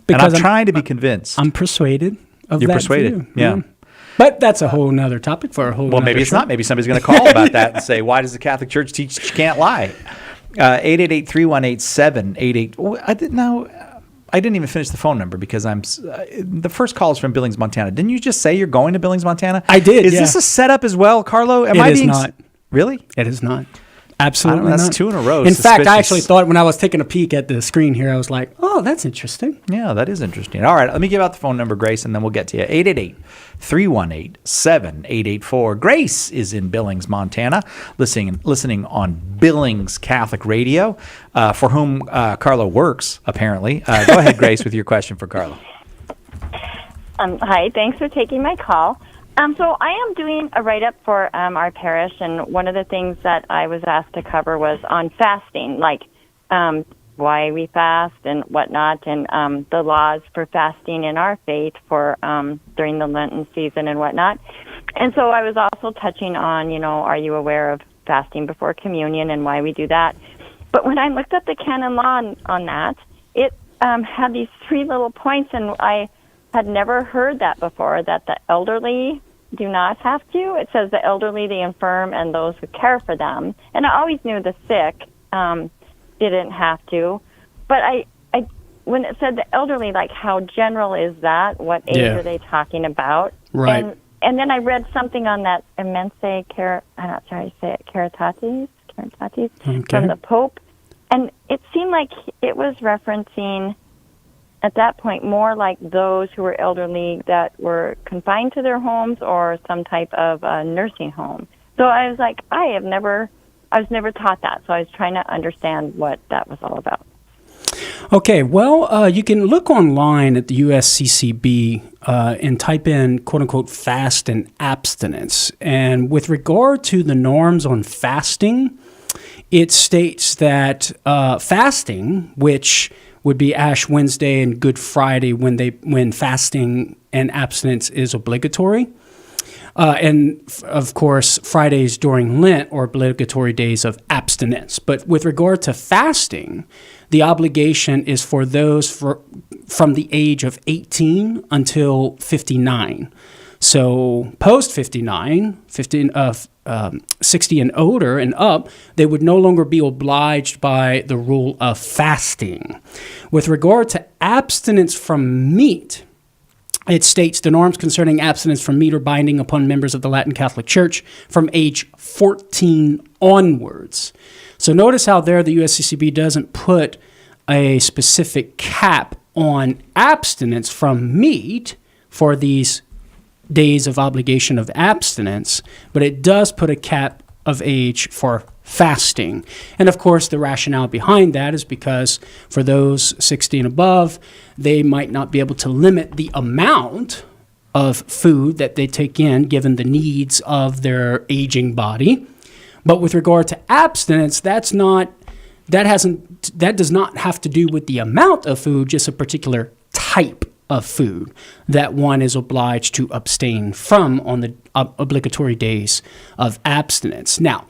I'm trying to be convinced. I'm persuaded of You're that persuaded. view. Yeah. But that's a whole nother topic for a whole. Well, maybe it's not. Maybe somebody's going to call about that and say, "Why does the Catholic Church teach that you can't lie?" 888-318-7884. I didn't even finish the phone number because the first call is from Billings, Montana. Didn't you just say you're going to Billings, Montana? I did. Is this a setup as well, Carlo? It is not. Really? It is not. Absolutely I don't know, that's not. 2 in a row. In fact, I actually thought when I was taking a peek at the screen here, I was like, "Oh, that's interesting." Yeah, that is interesting. All right, let me give out the phone number, Grace, and then we'll get to you. 888-318-7884. Grace is in Billings, Montana, listening on Billings Catholic Radio, for whom Carlo works, apparently. Go ahead, Grace, with your question for Carlo. Hi, thanks for taking my call. So I am doing a write-up for our parish, and one of the things that I was asked to cover was on fasting, like why we fast and whatnot, and the laws for fasting in our faith for during the Lenten season and whatnot. And so I was also touching on, are you aware of fasting before communion and why we do that? But when I looked up the canon law on that, it had these 3 little points, and I had never heard that before, that the elderly do not have to. It says the elderly, the infirm, and those who care for them. And I always knew the sick didn't have to. But I when it said the elderly, like, how general is that? What age are they talking about? Right. And then I read something on that Immense I'm not sure how you say it, Caritatis? Trinitatis, Okay. from the Pope. And it seemed like it was referencing, at that point, more like those who were elderly that were confined to their homes or some type of nursing home. So I was like, I was never taught that. So I was trying to understand what that was all about. Okay, well, you can look online at the USCCB and type in quote-unquote fast and abstinence. And with regard to the norms on fasting, it states that fasting, which would be Ash Wednesday and Good Friday when fasting and abstinence is obligatory, and of course, Fridays during Lent are obligatory days of abstinence. But with regard to fasting, the obligation is for those from the age of 18 until 59. So post 59, 60 and older and up, they would no longer be obliged by the rule of fasting. With regard to abstinence from meat, it states the norms concerning abstinence from meat are binding upon members of the Latin Catholic Church from age 14 onwards. So notice how there the USCCB doesn't put a specific cap on abstinence from meat for these days of obligation of abstinence, but it does put a cap of age for fasting. And of course, the rationale behind that is because for those 60 and above, they might not be able to limit the amount of food that they take in given the needs of their aging body. But with regard to abstinence, that does not have to do with the amount of food, just a particular type of food that one is obliged to abstain from on the obligatory days of abstinence. Now,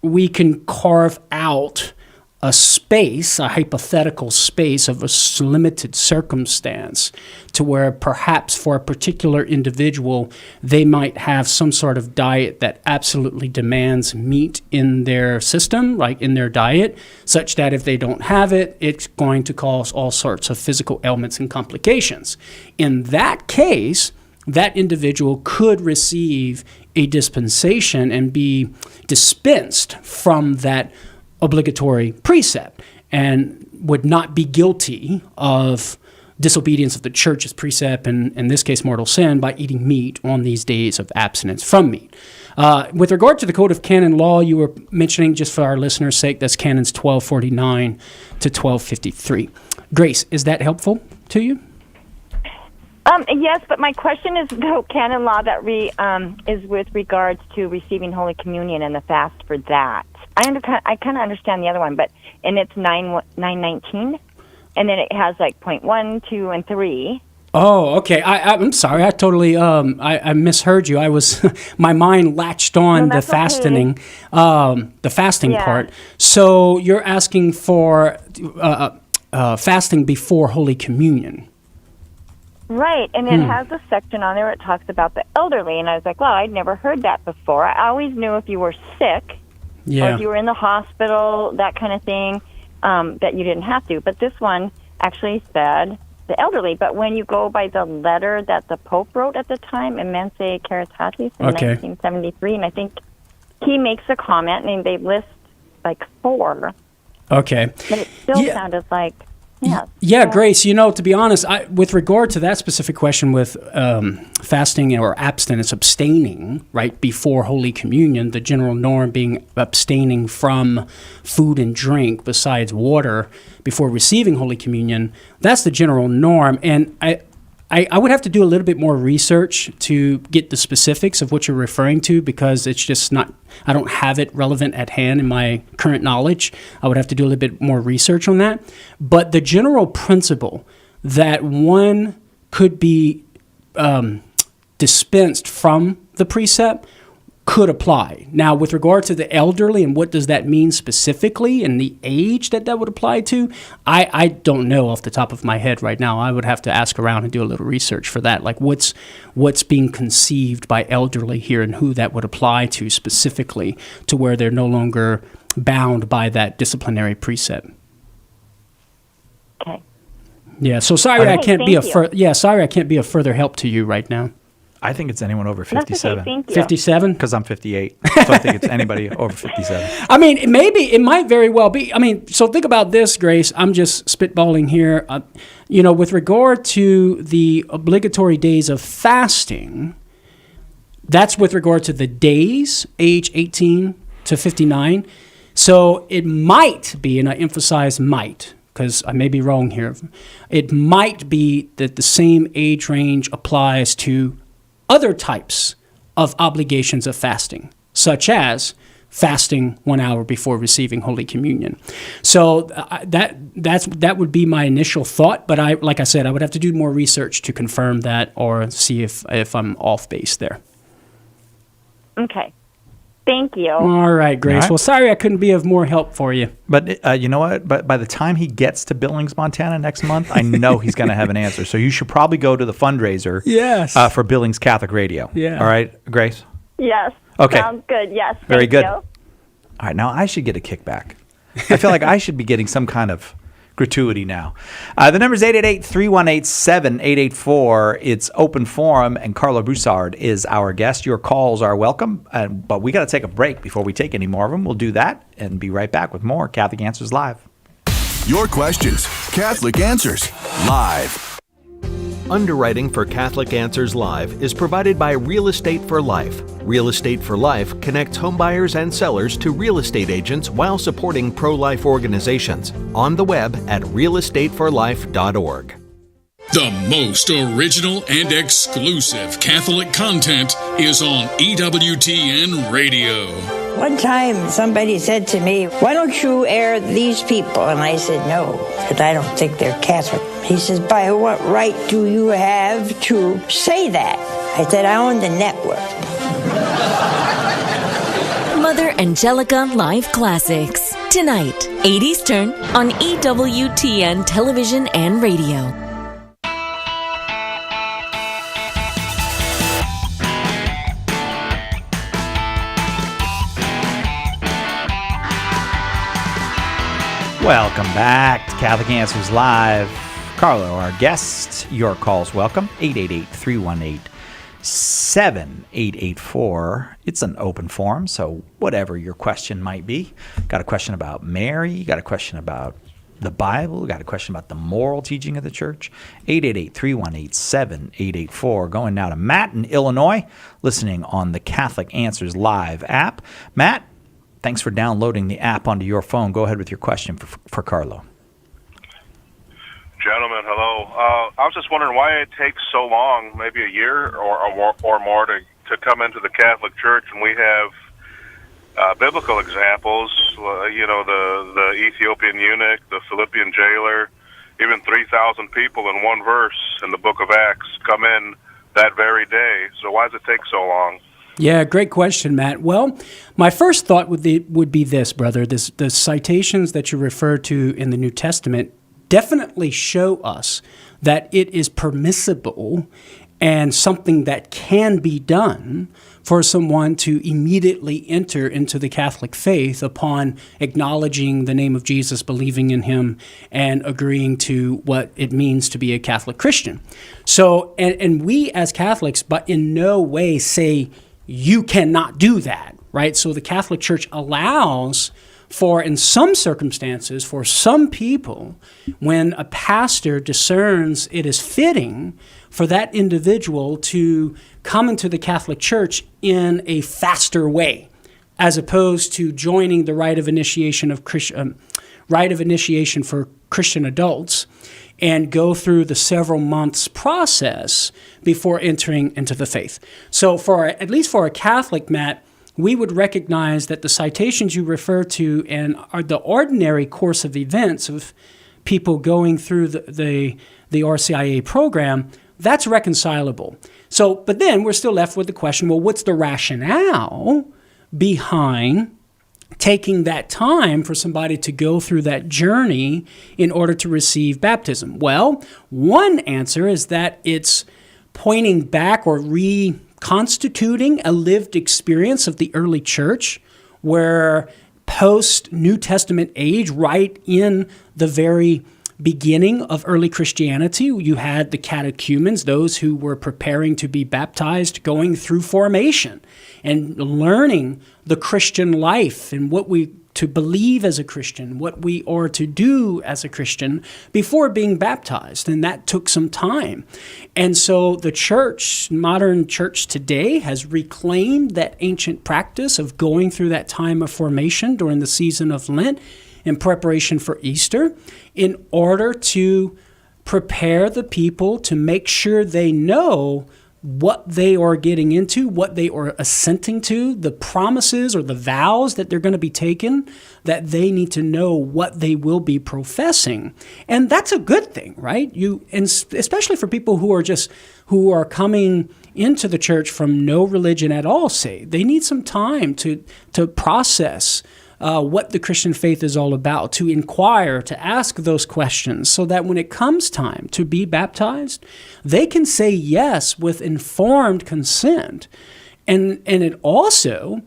we can carve out a space, a hypothetical space of a limited circumstance to where perhaps for a particular individual, they might have some sort of diet that absolutely demands meat in their system, like in their diet, such that if they don't have it, it's going to cause all sorts of physical ailments and complications. In that case, that individual could receive a dispensation and be dispensed from that obligatory precept and would not be guilty of disobedience of the church's precept, and in this case mortal sin, by eating meat on these days of abstinence from meat. With regard to the Code of Canon Law, you were mentioning, just for our listeners' sake, that's Canons 1249 to 1253. Grace, is that helpful to you? Yes, but my question is the canon law that is with regards to receiving Holy Communion and the fast for that. I kind of understand the other one, and it's 9:19, and then it has like point 1, 2, and 3. Oh, okay. I'm sorry. I totally I misheard you. I was my mind latched on the fasting, the fasting part. So you're asking for fasting before Holy Communion. Right, and it has a section on there where it talks about the elderly, and I was like, well, I'd never heard that before. I always knew if you were sick, or if you were in the hospital, that kind of thing, that you didn't have to. But this one actually said the elderly. But when you go by the letter that the Pope wrote at the time, Immense Caritatis in 1973, and I think he makes a comment, and they list like 4. Okay. But it still sounded like... Yeah, Grace, to be honest, with regard to that specific question with fasting or abstinence, abstaining, right, before Holy Communion, the general norm being abstaining from food and drink besides water before receiving Holy Communion, that's the general norm. And I would have to do a little bit more research to get the specifics of what you're referring to, because it's just not, I don't have it relevant at hand in my current knowledge. I would have to do a little bit more research on that. But the general principle that one could be dispensed from the precept could apply. Now, with regard to the elderly and what does that mean specifically and the age that would apply to, I don't know off the top of my head right now. I would have to ask around and do a little research for that. Like what's being conceived by elderly here and who that would apply to specifically, to where they're no longer bound by that disciplinary precept. Okay. Yeah, so sorry I can't be sorry I can't be of further help to you right now. I think it's anyone over That's okay, 57. thank you. 57? Because I'm 58. So I think it's anybody over 57. I mean, it might very well be. I mean, so think about this, Grace. I'm just spitballing here. With regard to the obligatory days of fasting, that's with regard to the days, age 18 to 59. So it might be, and I emphasize might, because I may be wrong here, it might be that the same age range applies to other types of obligations of fasting, such as fasting 1 hour before receiving Holy Communion. So that would be my initial thought, but like I said, I would have to do more research to confirm that or see if I'm off base there. Okay. Thank you. All right, Grace. All right. Well, sorry I couldn't be of more help for you. But you know what? But by the time he gets to Billings, Montana next month, I know he's going to have an answer. So you should probably go to the fundraiser for Billings Catholic Radio. Yeah. All right, Grace? Yes. Okay. Sounds good. Yes. Very Thank good. you. All right, now I should get a kickback. I feel like I should be getting some kind of gratuity now. The number is 888-318-7884. It's open forum, and Carlo Broussard is our guest. Your calls are welcome, but we got to take a break before we take any more of them. We'll do that and be right back with more Catholic Answers Live. Your questions, Catholic Answers Live. Underwriting for Catholic Answers Live is provided by Real Estate for Life. Real Estate for Life connects homebuyers and sellers to real estate agents while supporting pro-life organizations. On the web at realestateforlife.org. The most original and exclusive Catholic content is on EWTN Radio. One time somebody said to me, why don't you air these people? And I said, no, because I don't think they're Catholic. He says, by what right do you have to say that? I said, I own the network. Mother Angelica Live Classics. Tonight, 8 Eastern on EWTN Television and Radio. Welcome back to Catholic Answers Live. Carlo, our guest. Your calls welcome. 888-318-7884. It's an open forum, so whatever your question might be. Got a question about Mary? Got a question about the Bible? Got a question about the moral teaching of the church? 888-318-7884. Going now to Matt in Illinois, listening on the Catholic Answers Live app. Matt, thanks for downloading the app onto your phone. Go ahead with your question for Carlo. Gentlemen, hello. I was just wondering why it takes so long, maybe a year or more, to come into the Catholic Church, and we have biblical examples. The Ethiopian eunuch, the Philippian jailer, even 3,000 people in one verse in the Book of Acts come in that very day. So why does it take so long? Yeah, great question, Matt. Well, my first thought would be this, brother. The citations that you refer to in the New Testament definitely show us that it is permissible and something that can be done for someone to immediately enter into the Catholic faith upon acknowledging the name of Jesus, believing in him, and agreeing to what it means to be a Catholic Christian. So, and we as Catholics, but in no way say you cannot do that, right? So the Catholic Church allows for, in some circumstances, for some people, when a pastor discerns it is fitting for that individual to come into the Catholic Church in a faster way, as opposed to joining the rite of initiation for Christian adults and go through the several months process before entering into the faith. So at least for a Catholic, Matt, we would recognize that the citations you refer to and are the ordinary course of events of people going through the RCIA program, that's reconcilable. So, but then we're still left with the question, well, what's the rationale behind taking that time for somebody to go through that journey in order to receive baptism? Well, one answer is that it's pointing back or reconstituting a lived experience of the early church, where post-New Testament age, right in the very beginning of early Christianity. You had the catechumens, those who were preparing to be baptized, going through formation and learning the Christian life and what we to believe as a Christian, what we are to do as a Christian before being baptized. And that took some time. And so the church, modern church today, has reclaimed that ancient practice of going through that time of formation during the season of Lent in preparation for Easter in order to prepare the people to make sure they know what they are getting into, what they are assenting to, the promises or the vows that they're going to be taking, that they need to know what they will be professing. And that's a good thing, right? And especially for people who are coming into the church from no religion at all, say, they need some time to process what the Christian faith is all about, to inquire, to ask those questions, so that when it comes time to be baptized, they can say yes with informed consent. And it also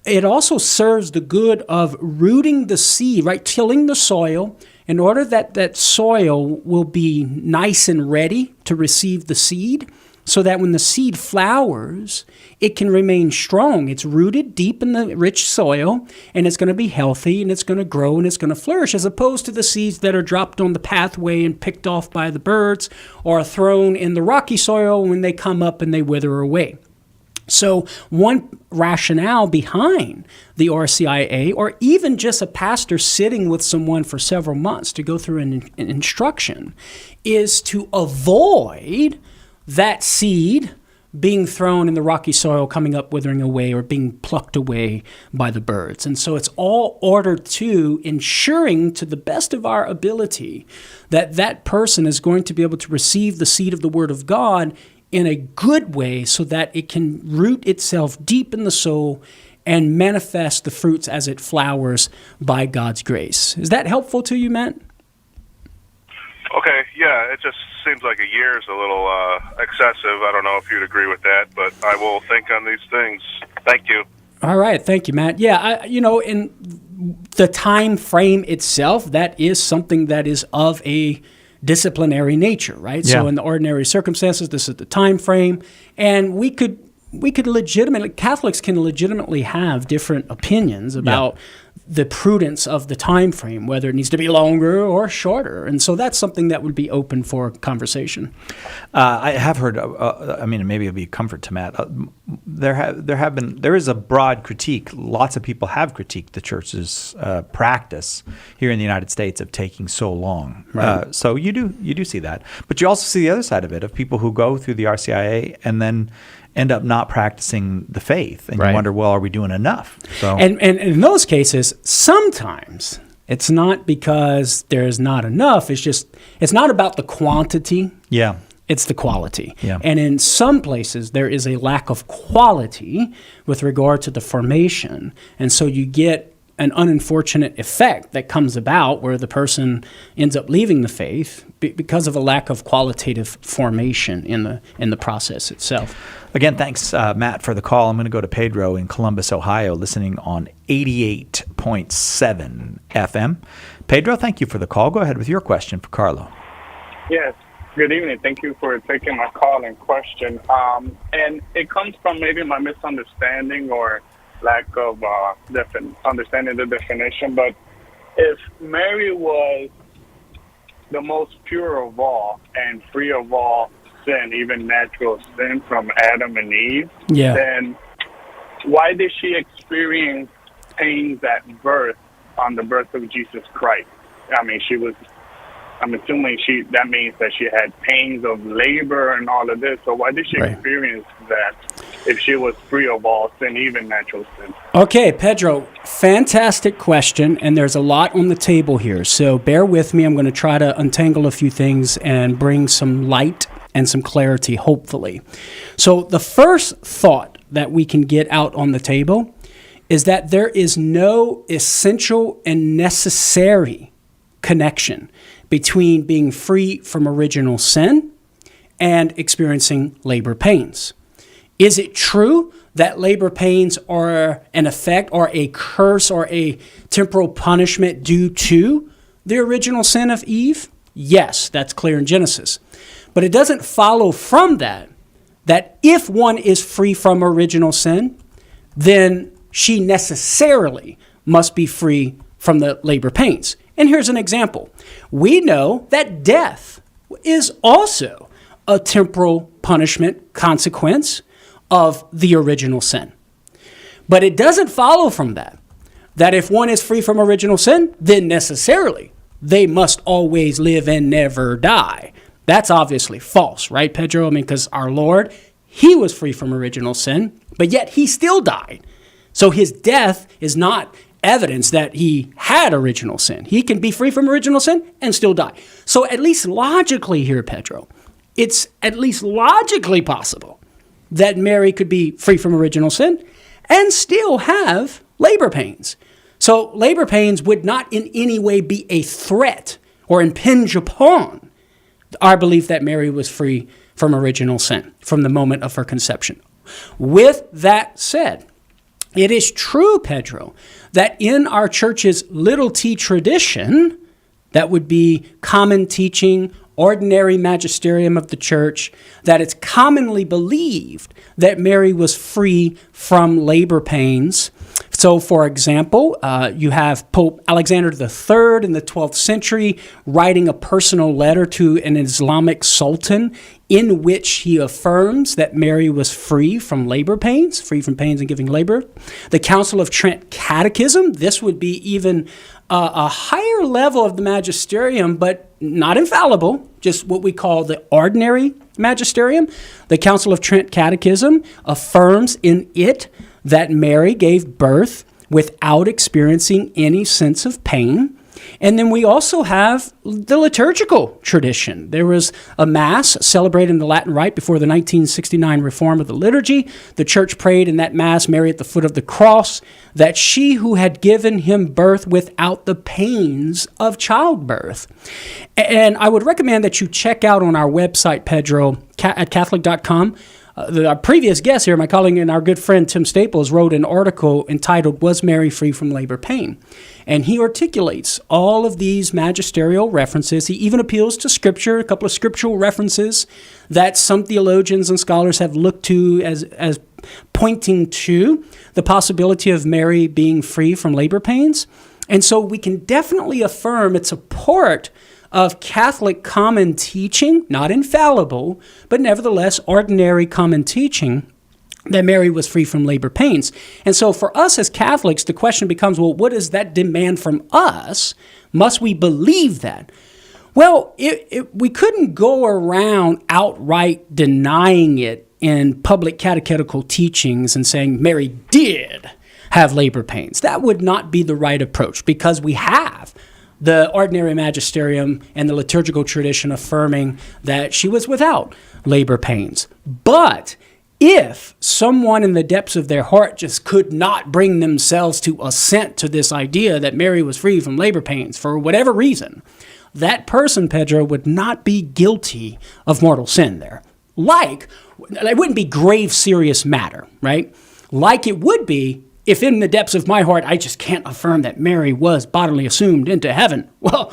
serves the good of rooting the seed, right, tilling the soil, in order that that soil will be nice and ready to receive the seed, so that when the seed flowers, it can remain strong. It's rooted deep in the rich soil, and it's going to be healthy, and it's going to grow, and it's going to flourish, as opposed to the seeds that are dropped on the pathway and picked off by the birds, or thrown in the rocky soil when they come up and they wither away. So one rationale behind the RCIA, or even just a pastor sitting with someone for several months to go through an instruction, is to avoid that seed being thrown in the rocky soil, coming up, withering away, or being plucked away by the birds. And so it's all ordered to ensuring, to the best of our ability, that that person is going to be able to receive the seed of the Word of God in a good way, so that it can root itself deep in the soul and manifest the fruits as it flowers by God's grace. Is that helpful to you, Matt? Okay, yeah, it just seems like a year is a little excessive. I don't know if you'd agree with that, but I will think on these things. Thank you. All right, thank you, Matt. Yeah, in the time frame itself, that is something that is of a disciplinary nature, right? Yeah. So in the ordinary circumstances, this is the time frame, and we could legitimately, Catholics can legitimately have different opinions about the prudence of the time frame, whether it needs to be longer or shorter. And so that's something that would be open for conversation. I have heard, maybe it'll be a comfort to Matt. There is a broad critique. Lots of people have critiqued the church's practice here in the United States of taking so long. Right. So you do see that. But you also see the other side of it, of people who go through the RCIA and then end up not practicing the faith, and you wonder, well, are we doing enough? So, and in those cases, sometimes it's not because there's not enough. It's not about the quantity. Yeah. It's the quality. Yeah. And in some places, there is a lack of quality with regard to the formation. And so you get an unfortunate effect that comes about where the person ends up leaving the faith because of a lack of qualitative formation in the process itself. Again, thanks, Matt, for the call. I'm going to go to Pedro in Columbus, Ohio, listening on 88.7 FM. Pedro, thank you for the call. Go ahead with your question for Carlo. Yes. Good evening. Thank you for taking my call and question. And it comes from maybe my misunderstanding or lack of understanding the definition. But if Mary was the most pure of all and free of all sin, even natural sin from Adam and Eve, then why did she experience pains at birth, on the birth of Jesus Christ? I'm assuming that means that she had pains of labor and all of this. So why did she experience that if she was free of all sin, even natural sin? Okay, Pedro, fantastic question, and there's a lot on the table here. So bear with me. I'm going to try to untangle a few things and bring some light and some clarity, hopefully. So the first thought that we can get out on the table is that there is no essential and necessary connection between being free from original sin and experiencing labor pains. Is it true that labor pains are an effect or a curse or a temporal punishment due to the original sin of Eve? Yes, that's clear in Genesis. But it doesn't follow from that if one is free from original sin, then she necessarily must be free from the labor pains. And here's an example. We know that death is also a temporal punishment consequence of the original sin. But it doesn't follow from that if one is free from original sin, then necessarily they must always live and never die. That's obviously false, right, Pedro? I mean, because our Lord, he was free from original sin, but yet he still died. So his death is not evidence that he had original sin. He can be free from original sin and still die. So at least logically here, Pedro, it's at least logically possible that Mary could be free from original sin and still have labor pains. So labor pains would not in any way be a threat or impinge upon our belief that Mary was free from original sin from the moment of her conception. With that said, it is true, Pedro, that in our church's little t tradition, that would be common teaching, ordinary magisterium of the church, that it's commonly believed that Mary was free from labor pains. So, for example, you have Pope Alexander III in the 12th century writing a personal letter to an Islamic sultan in which he affirms that Mary was free from labor pains, free from pains in giving labor. The Council of Trent Catechism, this would be even a higher level of the magisterium, but not infallible, just what we call the ordinary magisterium. The Council of Trent Catechism affirms in it that Mary gave birth without experiencing any sense of pain. And then we also have the liturgical tradition. There was a Mass celebrated in the Latin Rite before the 1969 reform of the liturgy. The church prayed in that Mass, Mary at the foot of the cross, that she who had given him birth without the pains of childbirth. And I would recommend that you check out on our website, Pedro, at Catholic.com. Our previous guest here, my colleague and our good friend Tim Staples, wrote an article entitled, "Was Mary Free from Labor Pain?" And he articulates all of these magisterial references. He even appeals to Scripture, a couple of scriptural references that some theologians and scholars have looked to as pointing to the possibility of Mary being free from labor pains. And so we can definitely affirm its support of Catholic common teaching, not infallible, but nevertheless ordinary common teaching, that Mary was free from labor pains. And so for us as Catholics, the question becomes, well, what does that demand from us? Must we believe that? Well, we couldn't go around outright denying it in public catechetical teachings and saying Mary did have labor pains. That would not be the right approach, because we have the ordinary magisterium and the liturgical tradition affirming that she was without labor pains. But if someone in the depths of their heart just could not bring themselves to assent to this idea that Mary was free from labor pains for whatever reason, that person, Pedro, would not be guilty of mortal sin there. Like, it wouldn't be grave, serious matter, right? Like it would be if in the depths of my heart, I just can't affirm that Mary was bodily assumed into heaven. Well,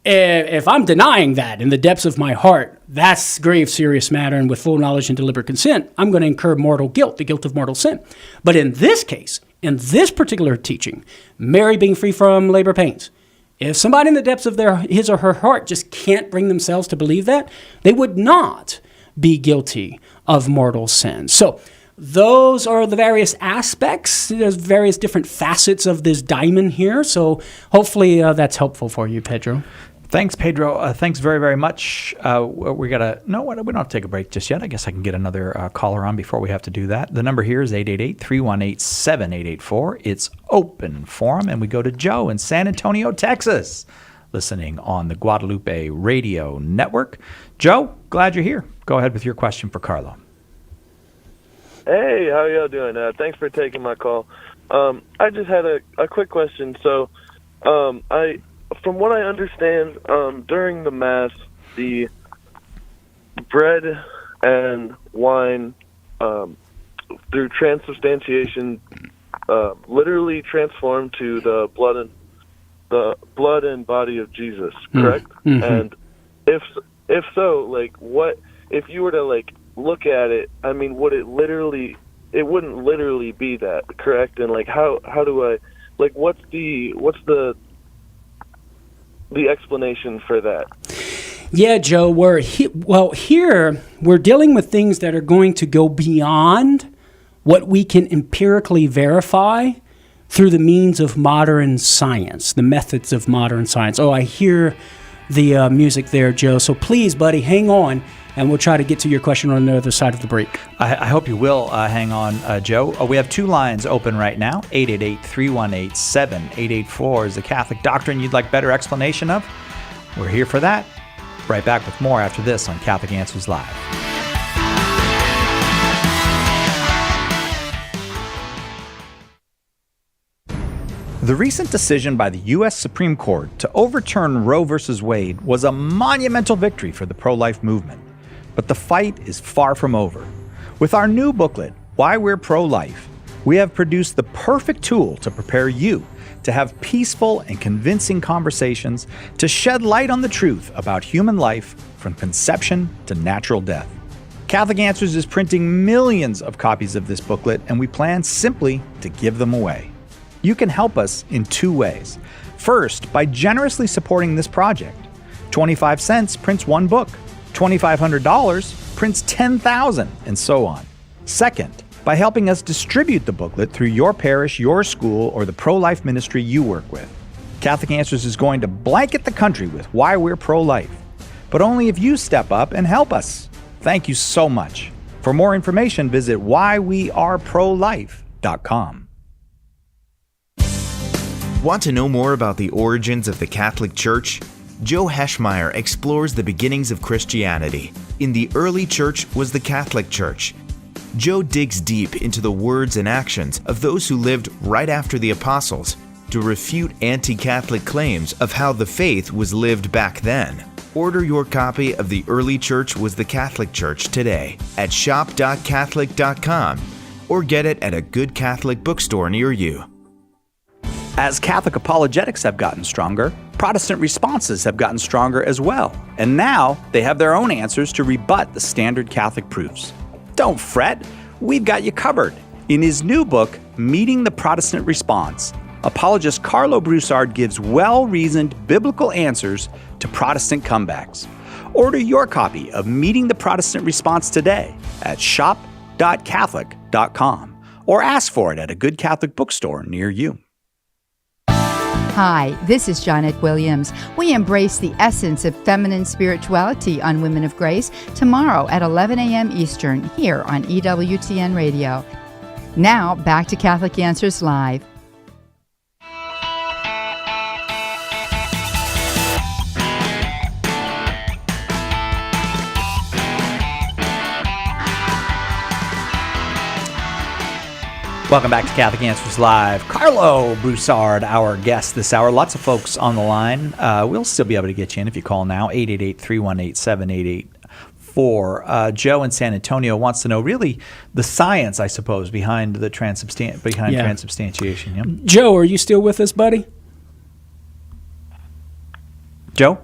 if I'm denying that in the depths of my heart, that's grave, serious matter, and with full knowledge and deliberate consent, I'm going to incur mortal guilt, the guilt of mortal sin. But in this case, in this particular teaching, Mary being free from labor pains, if somebody in the depths of his or her heart just can't bring themselves to believe that, they would not be guilty of mortal sin. So those are the various aspects. There's various different facets of this diamond here. So hopefully that's helpful for you, Pedro. Thanks, Pedro. Thanks very, very much. We don't have to take a break just yet. I guess I can get another caller on before we have to do that. The number here is 888-318-7884. It's open forum, and we go to Joe in San Antonio, Texas, listening on the Guadalupe Radio Network. Joe, glad you're here. Go ahead with your question for Carlo. Hey, how y'all doing? Thanks for taking my call. I just had a quick question. So, from what I understand, during the Mass, the bread and wine, through transubstantiation, literally transform to the blood the blood and body of Jesus, correct? Mm-hmm. And if so, like, what if you were to like look at it? I mean, would it literally? It wouldn't literally be that, correct? And like, how do I, like, what's the explanation for that? Yeah, Joe, here we're dealing with things that are going to go beyond what we can empirically verify through the means of modern science, the methods of modern science. Oh, I hear the music there, Joe. So please, buddy, hang on, and we'll try to get to your question on the other side of the break. I hope you will hang on, Joe. We have two lines open right now. 888-318-7884 is the Catholic doctrine you'd like better explanation of. We're here for that. Right back with more after this on Catholic Answers Live. The recent decision by the U.S. Supreme Court to overturn Roe v. Wade was a monumental victory for the pro-life movement. But the fight is far from over. With our new booklet, Why We're Pro-Life, we have produced the perfect tool to prepare you to have peaceful and convincing conversations to shed light on the truth about human life from conception to natural death. Catholic Answers is printing millions of copies of this booklet, and we plan simply to give them away. You can help us in two ways. First, by generously supporting this project. 25 cents prints one book. $2,500 prints 10,000, and so on. Second, by helping us distribute the booklet through your parish, your school, or the pro-life ministry you work with. Catholic Answers is going to blanket the country with why we're pro-life, but only if you step up and help us. Thank you so much. For more information, visit whyweareprolife.com. Want to know more about the origins of the Catholic Church? Joe Heschmeyer explores the beginnings of Christianity. In the early church was the Catholic Church. Joe digs deep into the words and actions of those who lived right after the apostles to refute anti-Catholic claims of how the faith was lived back then. Order your copy of The Early Church Was the Catholic Church today at shop.catholic.com or get it at a good Catholic bookstore near you. As Catholic apologetics have gotten stronger, Protestant responses have gotten stronger as well. And now they have their own answers to rebut the standard Catholic proofs. Don't fret, we've got you covered. In his new book, Meeting the Protestant Response, apologist Carlo Broussard gives well-reasoned biblical answers to Protestant comebacks. Order your copy of Meeting the Protestant Response today at shop.catholic.com or ask for it at a good Catholic bookstore near you. Hi, this is Janet Williams. We embrace the essence of feminine spirituality on Women of Grace tomorrow at 11 a.m. Eastern here on EWTN Radio. Now, back to Catholic Answers Live. Welcome back to Catholic Answers Live. Carlo Broussard, our guest this hour. Lots of folks on the line. We'll still be able to get you in if you call now, 888-318-7884. Joe in San Antonio wants to know really the science, I suppose, behind the transubstantiation. Yeah. Joe, are you still with us, buddy? Joe?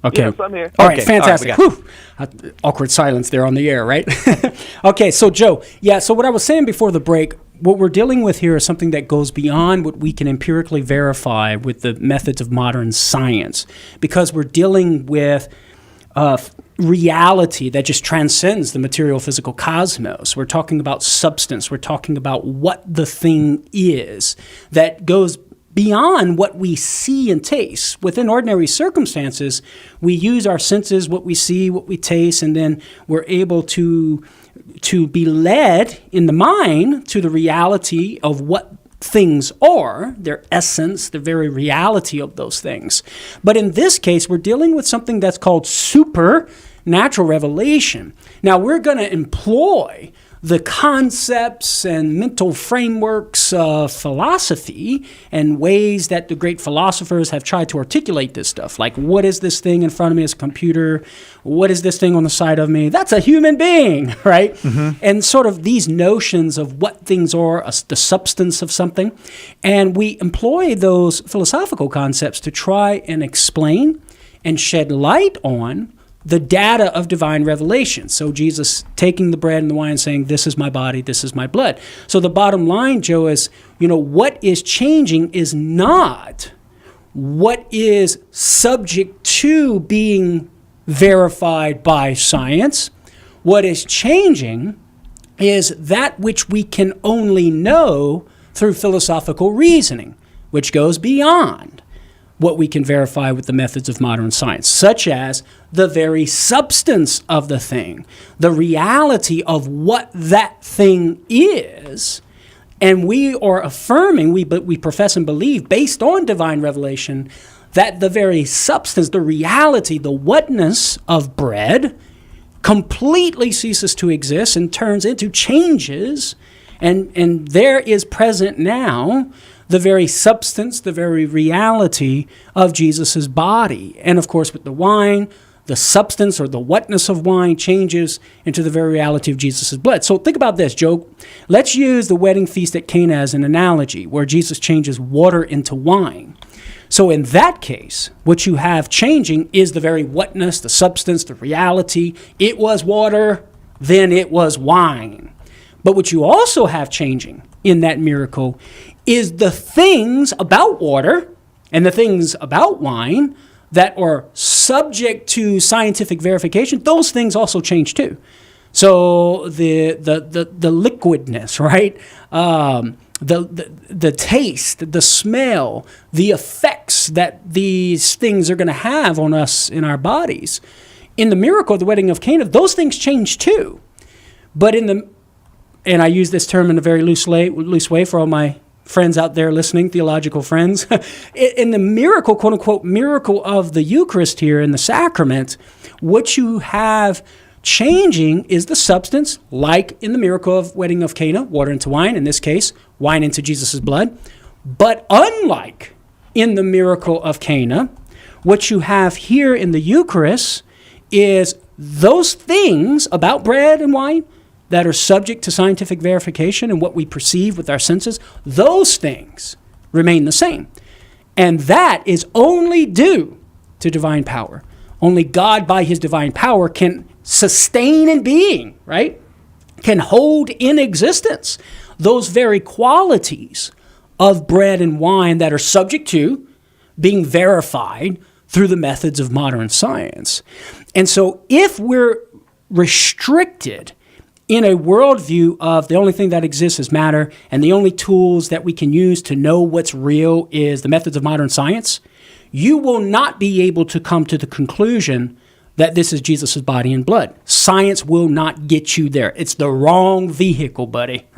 Okay. Yes, I'm here. All right, fantastic. All right, awkward silence there on the air, right? Okay, so Joe, so what I was saying before the break, what we're dealing with here is something that goes beyond what we can empirically verify with the methods of modern science, because we're dealing with reality that just transcends the material physical cosmos. We're talking about substance. We're talking about what the thing is that goes beyond what we see and taste. Within ordinary circumstances, we use our senses, what we see, what we taste, and then we're able to be led in the mind to the reality of what things are, their essence, the very reality of those things. But in this case, we're dealing with something that's called supernatural revelation. Now, we're going to employ the concepts and mental frameworks of philosophy and ways that the great philosophers have tried to articulate this stuff. Like, what is this thing in front of me as a computer? What is this thing on the side of me? That's a human being, right? And sort of these notions of what things are, the substance of something. And we employ those philosophical concepts to try and explain and shed light on the data of divine revelation. So Jesus taking the bread and the wine and saying, this is my body, this is my blood. So the bottom line, Joe, is, what is changing is not what is subject to being verified by science. What is changing is that which we can only know through philosophical reasoning, which goes beyond what we can verify with the methods of modern science, such as the very substance of the thing, the reality of what that thing is. And we are affirming, we profess and believe, based on divine revelation, that the very substance, the reality, the whatness of bread completely ceases to exist and turns into changes, and there is present now the very substance, the very reality of Jesus' body. And of course, with the wine, the substance or the whatness of wine changes into the very reality of Jesus' blood. So think about this, Joe. Let's use the wedding feast at Cana as an analogy, where Jesus changes water into wine. So in that case, what you have changing is the very whatness, the substance, the reality. It was water, then it was wine. But what you also have changing in that miracle is the things about water and the things about wine that are subject to scientific verification. Those things also change too. So the liquidness, right? The taste, the smell, the effects that these things are going to have on us in our bodies. In the miracle of the wedding of Cana, those things change too. But and I use this term in a very loose way for all my friends out there listening, theological friends. In the miracle, quote unquote, miracle of the Eucharist here in the sacrament, what you have changing is the substance, like in the miracle of wedding of Cana, water into wine, in this case, wine into Jesus' blood. But unlike in the miracle of Cana, what you have here in the Eucharist is those things about bread and wine that are subject to scientific verification and what we perceive with our senses, those things remain the same. And that is only due to divine power. Only God, by his divine power, can sustain in being, right? Can hold in existence those very qualities of bread and wine that are subject to being verified through the methods of modern science. And so if we're restricted in a worldview of the only thing that exists is matter, and the only tools that we can use to know what's real is the methods of modern science, you will not be able to come to the conclusion that this is Jesus' body and blood. Science will not get you there. It's the wrong vehicle, buddy,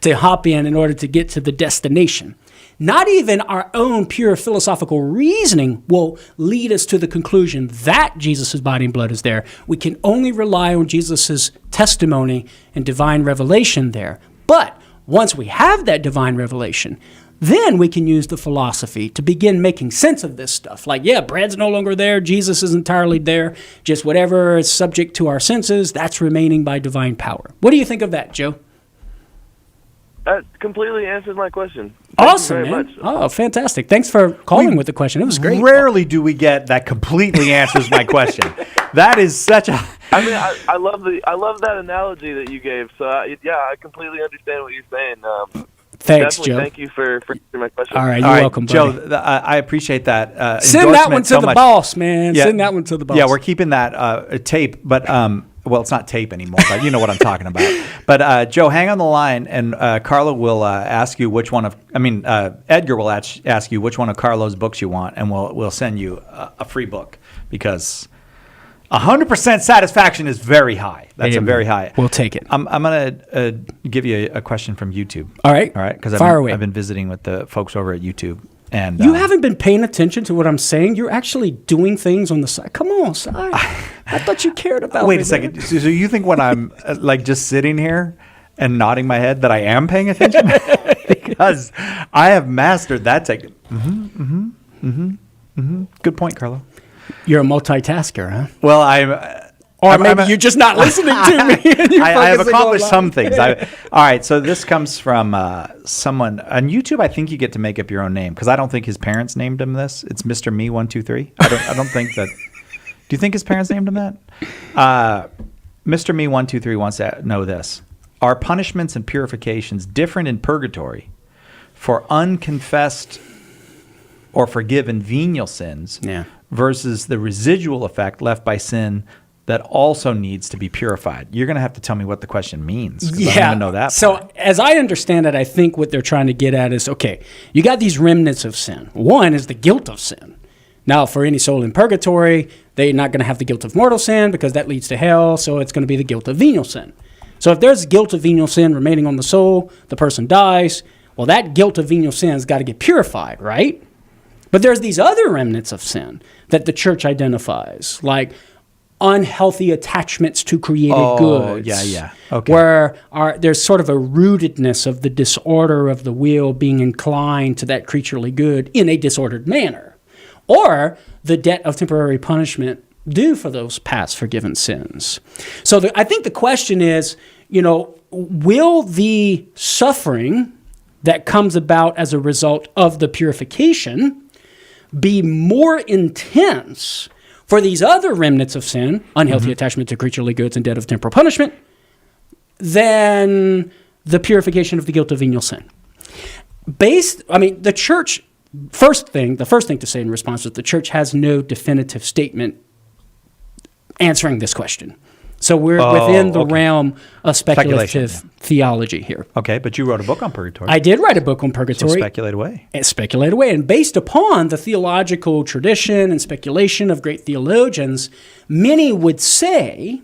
to hop in order to get to the destination. Not even our own pure philosophical reasoning will lead us to the conclusion that Jesus' body and blood is there. We can only rely on Jesus' testimony and divine revelation there. But once we have that divine revelation, then we can use the philosophy to begin making sense of this stuff. Like, yeah, bread's no longer there. Jesus is entirely there. Just whatever is subject to our senses, that's remaining by divine power. What do you think of that, Joe? That completely answers my question. Awesome, man. Oh, fantastic. Thanks for calling with the question. It was great. Rarely do we get that completely answers my question. That is such a... I mean, I love that analogy that you gave. So, I completely understand what you're saying. Thanks, Joe. Thank you for answering my question. All right, you're welcome, buddy. Joe, I appreciate that. Send that one to the boss, man. Yeah. Send that one to the boss. Yeah, we're keeping that tape, but well, it's not tape anymore, but you know what I'm talking about. But Joe, hang on the line, and Carlo will ask you which one of, Edgar will ask you which one of Carlo's books you want, and we'll send you a free book, because 100% satisfaction is very high. That's a very high. We'll take it. I'm going to give you a question from YouTube. All right. Because I've been visiting with the folks over at YouTube. And you haven't been paying attention to what I'm saying. You're actually doing things on the side. Come on, side. I thought you cared about. Wait a second. So you think when I'm like just sitting here and nodding my head that I am paying attention because I have mastered that technique. Good point, Carlo. You're a multitasker, huh? Well, maybe you're just not listening to me. I have accomplished some things. All right, so this comes from someone on YouTube. I think you get to make up your own name because I don't think his parents named him this. It's Mr. Me 123. I don't think that. Do you think his parents named him that? Mr. Me 123 wants to know this: are punishments and purifications different in purgatory for unconfessed or forgiven venial sins versus the residual effect left by sin that also needs to be purified? You're going to have to tell me what the question means. I don't even know that. So as I understand it, I think what they're trying to get at is, okay, you got these remnants of sin. One is the guilt of sin. Now, for any soul in purgatory, they're not going to have the guilt of mortal sin because that leads to hell, so it's going to be the guilt of venial sin. So if there's guilt of venial sin remaining on the soul, the person dies, well, that guilt of venial sin has got to get purified, right? But there's these other remnants of sin that the church identifies, like unhealthy attachments to created goods. Okay. Where there's sort of a rootedness of the disorder of the will being inclined to that creaturely good in a disordered manner. Or the debt of temporary punishment due for those past forgiven sins. So I think the question is, will the suffering that comes about as a result of the purification be more intense for these other remnants of sin, unhealthy attachment to creaturely goods and debt of temporal punishment, than the purification of the guilt of venial sin? The church, the first thing to say in response is the church has no definitive statement answering this question. So we're within the realm of speculative theology here. Okay, but you wrote a book on purgatory. I did write a book on purgatory. So speculate away. And based upon the theological tradition and speculation of great theologians, many would say,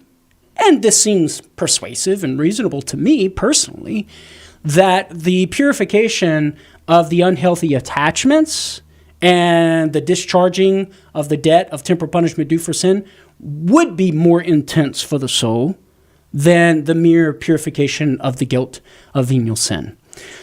and this seems persuasive and reasonable to me personally, that the purification of the unhealthy attachments and the discharging of the debt of temporal punishment due for sin would be more intense for the soul than the mere purification of the guilt of venial sin.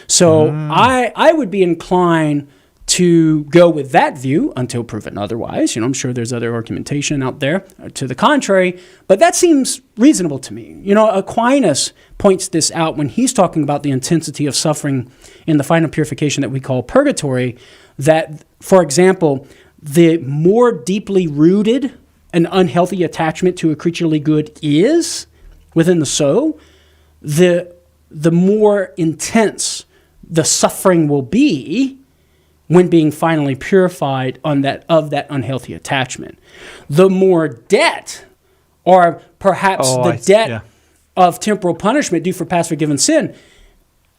So I would be inclined to go with that view until proven otherwise. I'm sure there's other argumentation out there to the contrary, but that seems reasonable to me. Aquinas points this out when he's talking about the intensity of suffering in the final purification that we call purgatory, that, for example, the more deeply rooted an unhealthy attachment to a creaturely good is within the soul, the more intense the suffering will be when being finally purified of that unhealthy attachment. The more debt, or perhaps debt of temporal punishment due for past forgiven sin,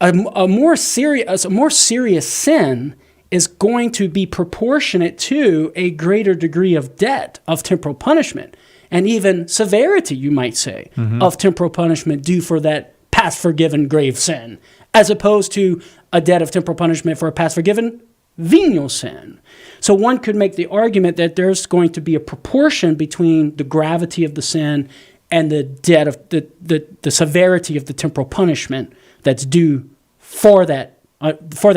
a more serious sin is going to be proportionate to a greater degree of debt of temporal punishment, and even severity, you might say, of temporal punishment due for that past forgiven grave sin, as opposed to a debt of temporal punishment for a past forgiven venial sin. So one could make the argument that there's going to be a proportion between the gravity of the sin and the debt of the severity of the temporal punishment that's due for that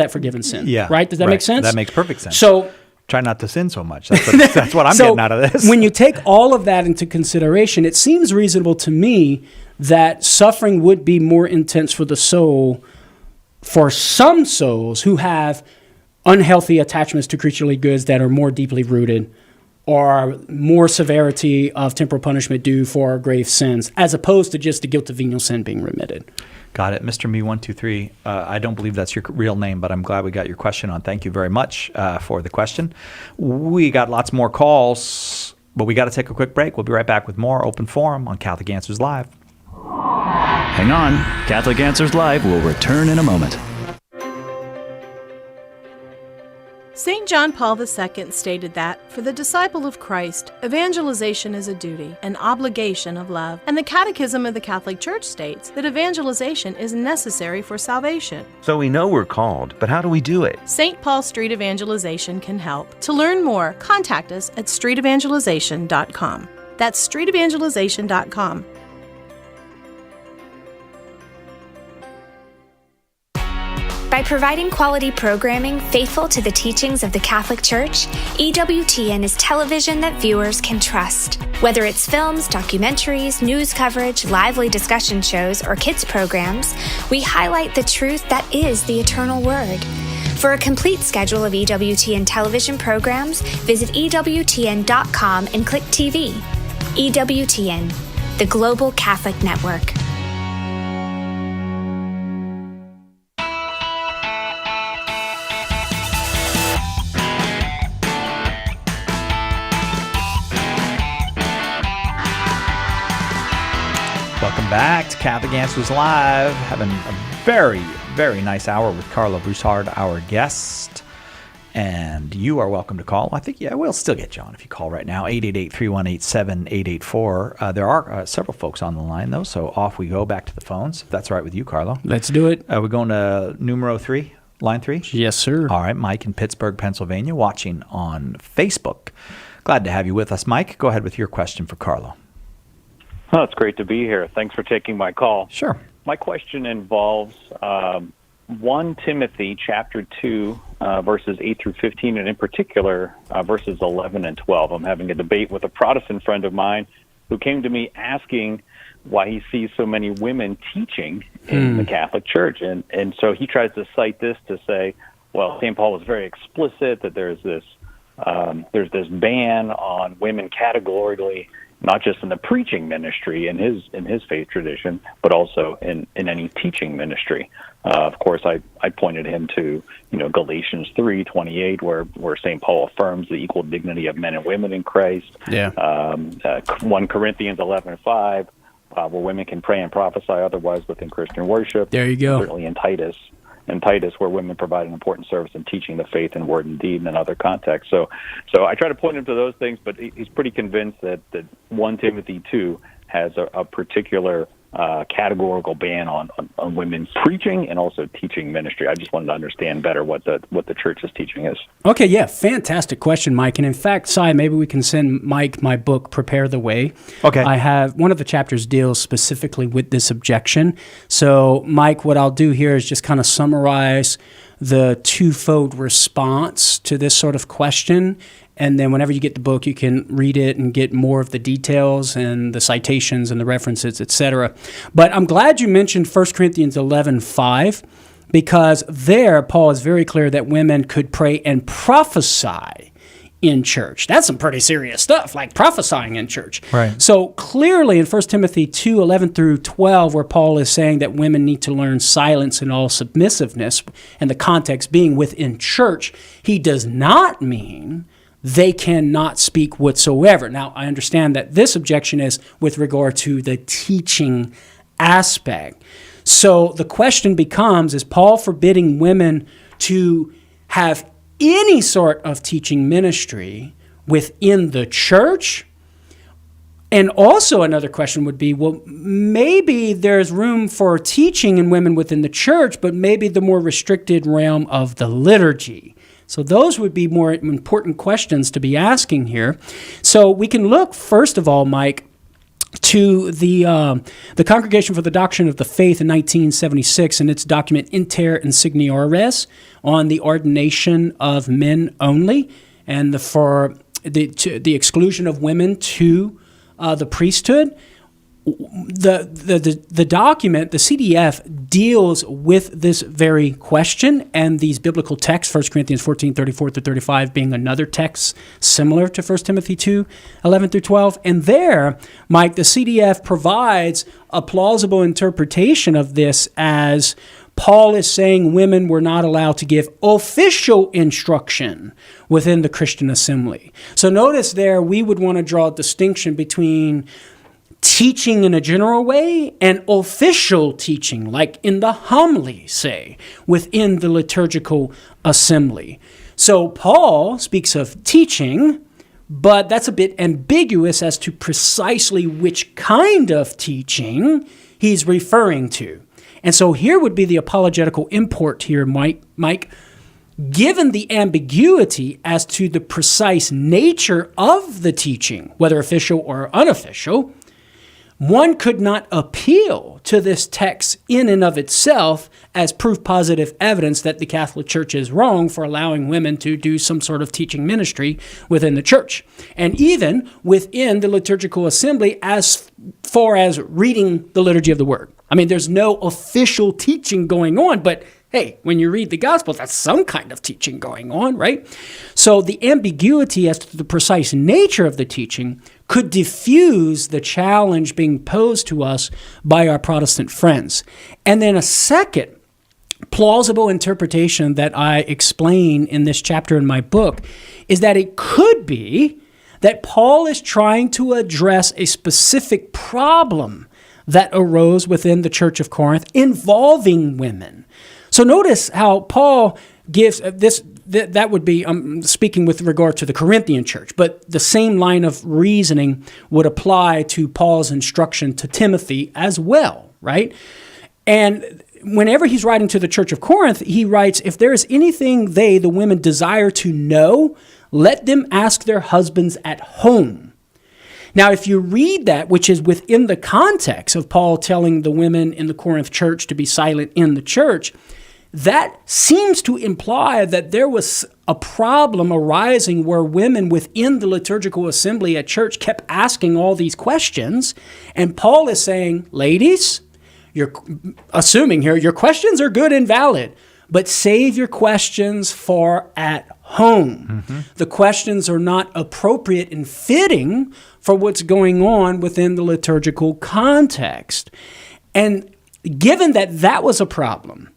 forgiven sin. Yeah. Right? Does that make sense? That makes perfect sense. So try not to sin so much. That's what I'm getting out of this. When you take all of that into consideration, it seems reasonable to me that suffering would be more intense for the soul for some souls who have unhealthy attachments to creaturely goods that are more deeply rooted, or more severity of temporal punishment due for grave sins, as opposed to just the guilt of venial sin being remitted. Got it. Mr. Me 123, I don't believe that's your real name, but I'm glad we got your question on. Thank you very much for the question. We got lots more calls, but we got to take a quick break. We'll be right back with more Open Forum on Catholic Answers Live. Hang on. Catholic Answers Live will return in a moment. St. John Paul II stated that, for the disciple of Christ, evangelization is a duty, an obligation of love, and the Catechism of the Catholic Church states that evangelization is necessary for salvation. So we know we're called, but how do we do it? St. Paul Street Evangelization can help. To learn more, contact us at streetevangelization.com. That's streetevangelization.com. By providing quality programming faithful to the teachings of the Catholic Church, EWTN is television that viewers can trust. Whether it's films, documentaries, news coverage, lively discussion shows, or kids programs, we highlight the truth that is the eternal Word. For a complete schedule of EWTN television programs, visit EWTN.com and click TV. EWTN, the Global Catholic Network. Welcome back to Catholic Answers Live. Having a very, very nice hour with Carlo Broussard, our guest. And you are welcome to call. I think, we'll still get you on if you call right now, 888-318-7884. There are several folks on the line, though, so off we go back to the phones, if that's all right with you, Carlo. Let's do it. We're going to numero 3, line 3? Yes, sir. All right, Mike in Pittsburgh, Pennsylvania, watching on Facebook. Glad to have you with us, Mike. Go ahead with your question for Carlo. Oh, it's great to be here. Thanks for taking my call. Sure. My question involves 1 Timothy chapter 2, verses 8 through 15, and in particular, verses 11 and 12. I'm having a debate with a Protestant friend of mine who came to me asking why he sees so many women teaching in the Catholic Church. And so he tries to cite this to say, well, St. Paul was very explicit that there's this ban on women categorically, not just in the preaching ministry in his faith tradition, but also in any teaching ministry. Of course, I pointed him to Galatians 3:28, where St. Paul affirms the equal dignity of men and women in Christ. Yeah. 1 Corinthians 11:5, where women can pray and prophesy otherwise within Christian worship. There you go. Certainly in Titus, where women provide an important service in teaching the faith in word and deed and in other contexts. So I try to point him to those things, but he's pretty convinced that 1 Timothy 2 has a particular categorical ban on women preaching and also teaching ministry. I just wanted to understand better what the church's teaching is. Okay, yeah, fantastic question, Mike. And in fact, Si, maybe we can send Mike my book, Prepare the Way. Okay. I have one of the chapters deals specifically with this objection. So, Mike, what I'll do here is just kind of summarize the twofold response to this sort of question. And then whenever you get the book, you can read it and get more of the details and the citations and the references, etc. But I'm glad you mentioned 1 Corinthians 11:5, because there Paul is very clear that women could pray and prophesy in church. That's some pretty serious stuff, like prophesying in church. Right. So clearly in 1 Timothy 2:11 through 12, where Paul is saying that women need to learn silence and all submissiveness, and the context being within church, he does not mean they cannot speak whatsoever. Now, I understand that this objection is with regard to the teaching aspect. So the question becomes, is Paul forbidding women to have any sort of teaching ministry within the church? And also another question would be, well, maybe there's room for teaching in women within the church, but maybe the more restricted realm of the liturgy. So those would be more important questions to be asking here. So we can look, first of all, Mike, to the Congregation for the Doctrine of the Faith in 1976 and its document Inter Insigniores on the ordination of men only and for the exclusion of women to the priesthood. The document, the CDF, deals with this very question and these biblical texts, 1 Corinthians 14:34-35 being another text similar to 1 Timothy 2:11-12. And there, Mike, the CDF provides a plausible interpretation of this as Paul is saying women were not allowed to give official instruction within the Christian assembly. So notice there, we would want to draw a distinction between teaching in a general way and official teaching, like in the homily, say, within the liturgical assembly. So Paul speaks of teaching, but that's a bit ambiguous as to precisely which kind of teaching he's referring to. And so here would be the apologetical import here, Mike. Given the ambiguity as to the precise nature of the teaching, whether official or unofficial, one could not appeal to this text in and of itself as proof positive evidence that the Catholic Church is wrong for allowing women to do some sort of teaching ministry within the church. And even within the liturgical assembly as far as reading the liturgy of the word. I mean, there's no official teaching going on, but hey, when you read the gospel, that's some kind of teaching going on, right? So the ambiguity as to the precise nature of the teaching could diffuse the challenge being posed to us by our Protestant friends. And then a second plausible interpretation that I explain in this chapter in my book is that it could be that Paul is trying to address a specific problem that arose within the Church of Corinth involving women. So notice how Paul gives this, that would be, I'm speaking with regard to the Corinthian church, but the same line of reasoning would apply to Paul's instruction to Timothy as well, right? And whenever he's writing to the Church of Corinth, he writes, if there is anything they, the women, desire to know, let them ask their husbands at home. Now, if you read that, which is within the context of Paul telling the women in the Corinth church to be silent in the church, that seems to imply that there was a problem arising where women within the liturgical assembly at church kept asking all these questions. And Paul is saying, ladies, you're assuming here, your questions are good and valid, but save your questions for at home. Mm-hmm. The questions are not appropriate and fitting for what's going on within the liturgical context. And given that that was a problem,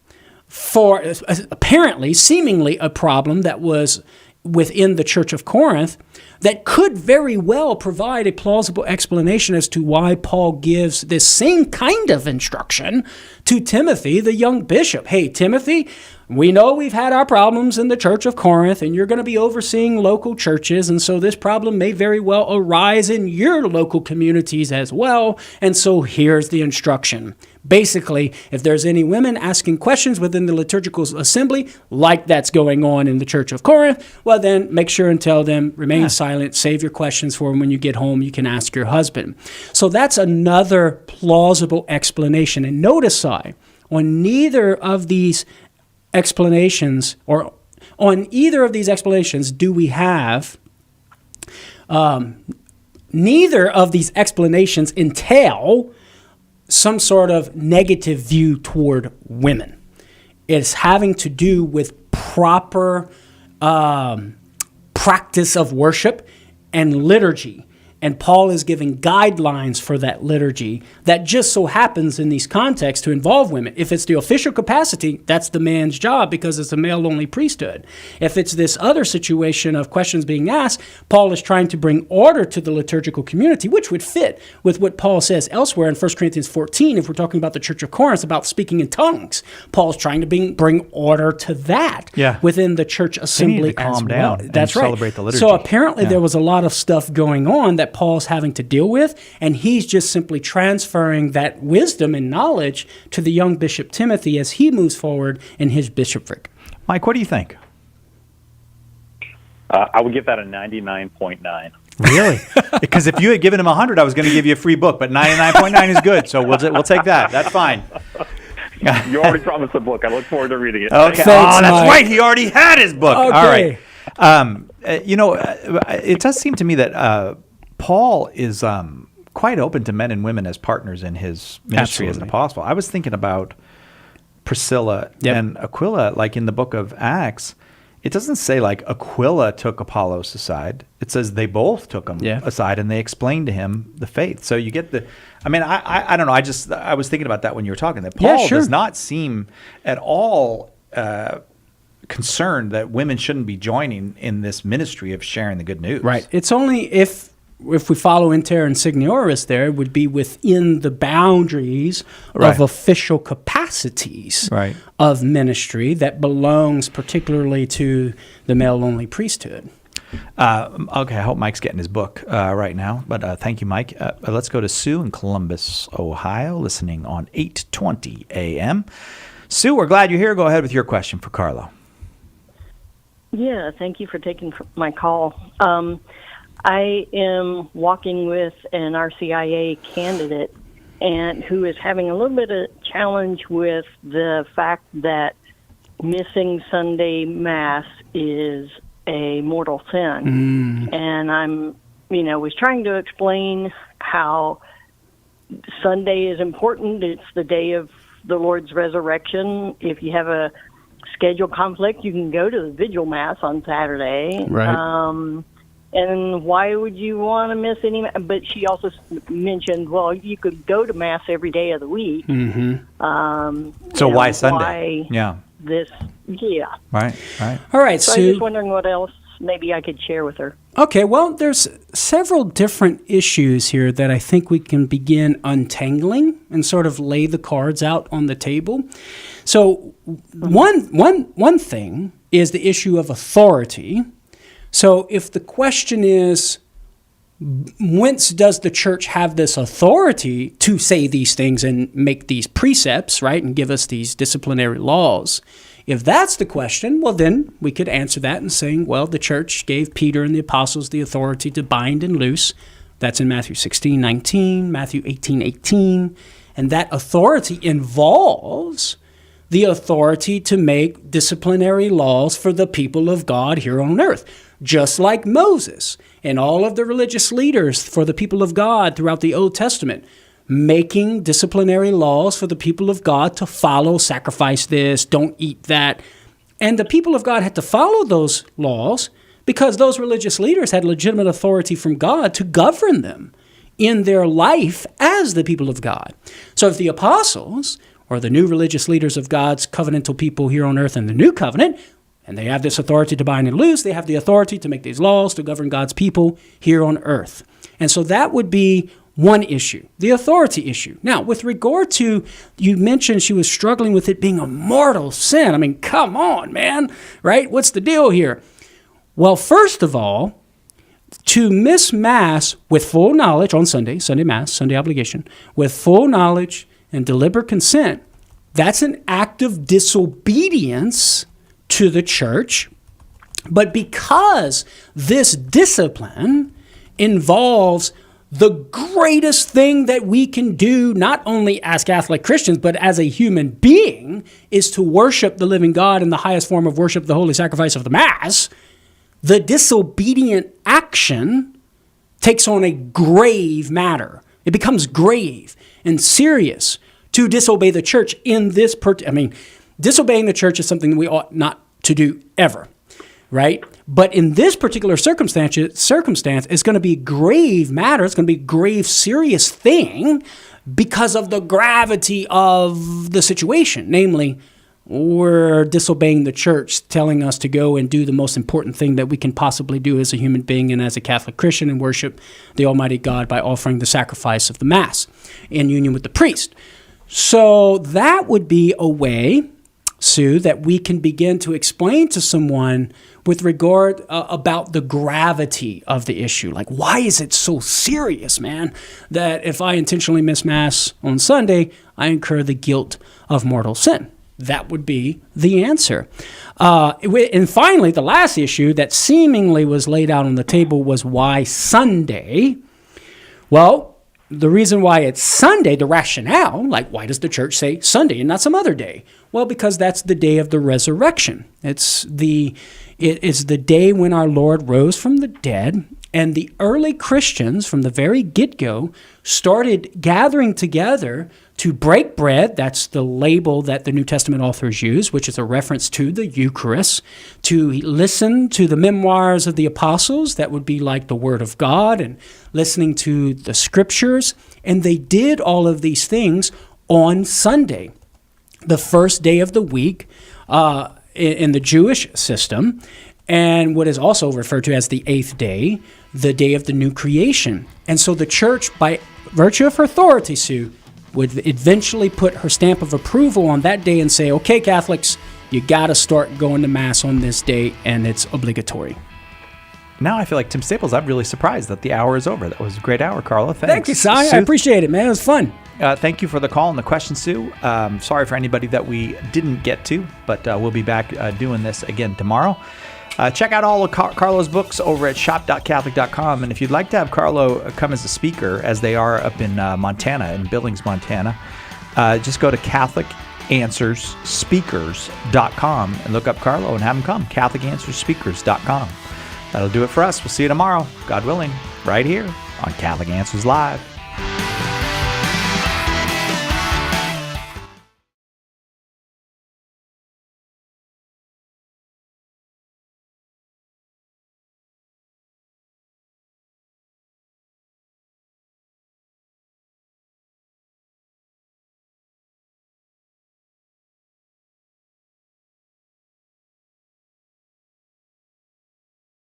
for apparently, seemingly a problem that was within the Church of Corinth, that could very well provide a plausible explanation as to why Paul gives this same kind of instruction to Timothy, the young bishop. Hey, Timothy, we know we've had our problems in the Church of Corinth, and you're going to be overseeing local churches, and so this problem may very well arise in your local communities as well, and so here's the instruction. Basically, if there's any women asking questions within the liturgical assembly, like that's going on in the Church of Corinth, well then make sure and tell them, remain silent, save your questions for them when you get home, you can ask your husband. So that's another plausible explanation. And notice on neither of these explanations, or on either of these explanations do we have, neither of these explanations entail some sort of negative view toward women. It's having to do with proper practice of worship and liturgy. And Paul is giving guidelines for that liturgy that just so happens in these contexts to involve women. If it's the official capacity, that's the man's job because it's a male-only priesthood. If it's this other situation of questions being asked, Paul is trying to bring order to the liturgical community, which would fit with what Paul says elsewhere in 1 Corinthians 14, if we're talking about the Church of Corinth, about speaking in tongues. Paul's trying to bring order to that within the church assembly they need to calm down and That's right. Celebrate the liturgy. So apparently there was a lot of stuff going on that Paul's having to deal with, and he's just simply transferring that wisdom and knowledge to the young Bishop Timothy as he moves forward in his bishopric. Mike, what do you think? I would give that a 99.9. Really? Because if you had given him 100, I was going to give you a free book, but 99.9 is good, so we'll take that. That's fine. You already promised a book. I look forward to reading it. Okay. That's right. He already had his book. Okay. All right. It does seem to me that Paul is quite open to men and women as partners in his ministry as an apostle. I was thinking about Priscilla and Aquila, like in the book of Acts. It doesn't say like Aquila took Apollos aside. It says they both took him aside and they explained to him the faith. So you get I don't know. I was thinking about that when you were talking, that Paul does not seem at all concerned that women shouldn't be joining in this ministry of sharing the good news. Right. It's only if we follow inter insigniorius there, it would be within the boundaries of official capacities of ministry that belongs particularly to the male-only priesthood. Okay, I hope Mike's getting his book right now, but thank you, Mike. Let's go to Sue in Columbus, Ohio, listening on 820 AM. Sue, we're glad you're here. Go ahead with your question for Carlo. Yeah, thank you for taking my call. I am walking with an RCIA candidate and who is having a little bit of challenge with the fact that missing Sunday Mass is a mortal sin. And I'm, was trying to explain how Sunday is important. It's the day of the Lord's resurrection. If you have a schedule conflict, you can go to the Vigil Mass on Saturday. Right. And why would you want to miss any? But she also mentioned, well, you could go to Mass every day of the week. So why Sunday? Why this? Yeah. Right. All right, So Sue. I'm just wondering what else maybe I could share with her. Okay, well, there's several different issues here that I think we can begin untangling and sort of lay the cards out on the table. So one thing is the issue of authority. So if the question is, whence does the church have this authority to say these things and make these precepts, right, and give us these disciplinary laws? If that's the question, well, then we could answer that in saying, well, the church gave Peter and the apostles the authority to bind and loose. That's in Matthew 16:19, Matthew 18:18. And that authority involves the authority to make disciplinary laws for the people of God here on earth, just like Moses and all of the religious leaders for the people of God throughout the Old Testament, making disciplinary laws for the people of God to follow, sacrifice this, don't eat that. And the people of God had to follow those laws because those religious leaders had legitimate authority from God to govern them in their life as the people of God. So if the apostles or the new religious leaders of God's covenantal people here on earth in the new covenant, and they have this authority to bind and loose, they have the authority to make these laws to govern God's people here on earth. And so that would be one issue, the authority issue. Now, with regard to, you mentioned she was struggling with it being a mortal sin. I mean, come on, man, right? What's the deal here? Well, first of all, to miss Mass with full knowledge on Sunday, Sunday Mass, Sunday obligation, with full knowledge and deliberate consent, that's an act of disobedience to the church. But because this discipline involves the greatest thing that we can do, not only as Catholic Christians, but as a human being, is to worship the living God in the highest form of worship, the holy sacrifice of the Mass, the disobedient action takes on a grave matter. It becomes grave and serious to disobey the church in this disobeying the church is something we ought not to do ever, right? But in this particular circumstance, it's going to be grave matter. It's going to be a grave, serious thing because of the gravity of the situation. Namely, we're disobeying the church, telling us to go and do the most important thing that we can possibly do as a human being and as a Catholic Christian and worship the Almighty God by offering the sacrifice of the Mass in union with the priest. So that would be a way, Sue, that we can begin to explain to someone with regard about the gravity of the issue. Like, why is it so serious, man, that if I intentionally miss Mass on Sunday, I incur the guilt of mortal sin? That would be the answer. And finally, the last issue that seemingly was laid out on the table was why Sunday? Well, the reason why it's Sunday, the rationale, like why does the church say Sunday and not some other day? Well, because that's the day of the resurrection. It is the day when our Lord rose from the dead, and the early Christians from the very get-go started gathering together to break bread. That's the label that the New Testament authors use, which is a reference to the Eucharist, to listen to the memoirs of the apostles, that would be like the Word of God, and listening to the Scriptures. And they did all of these things on Sunday, the first day of the week in the Jewish system, and what is also referred to as the eighth day, the day of the new creation. And so the church, by virtue of her authority, Sue, would eventually put her stamp of approval on that day and say, okay, Catholics, you got to start going to Mass on this day, and it's obligatory. Now I feel like Tim Staples. I'm really surprised that the hour is over. That was a great hour, Carla. Thanks. Thank you, Si. I appreciate it, man. It was fun. Thank you for the call and the question, Sue. Sorry for anybody that we didn't get to, but we'll be back doing this again tomorrow. Check out all of Carlo's books over at shop.catholic.com. And if you'd like to have Carlo come as a speaker, as they are up in Montana, in Billings, Montana, just go to CatholicAnswersSpeakers.com and look up Carlo and have him come. CatholicAnswersSpeakers.com. That'll do it for us. We'll see you tomorrow, God willing, right here on Catholic Answers Live.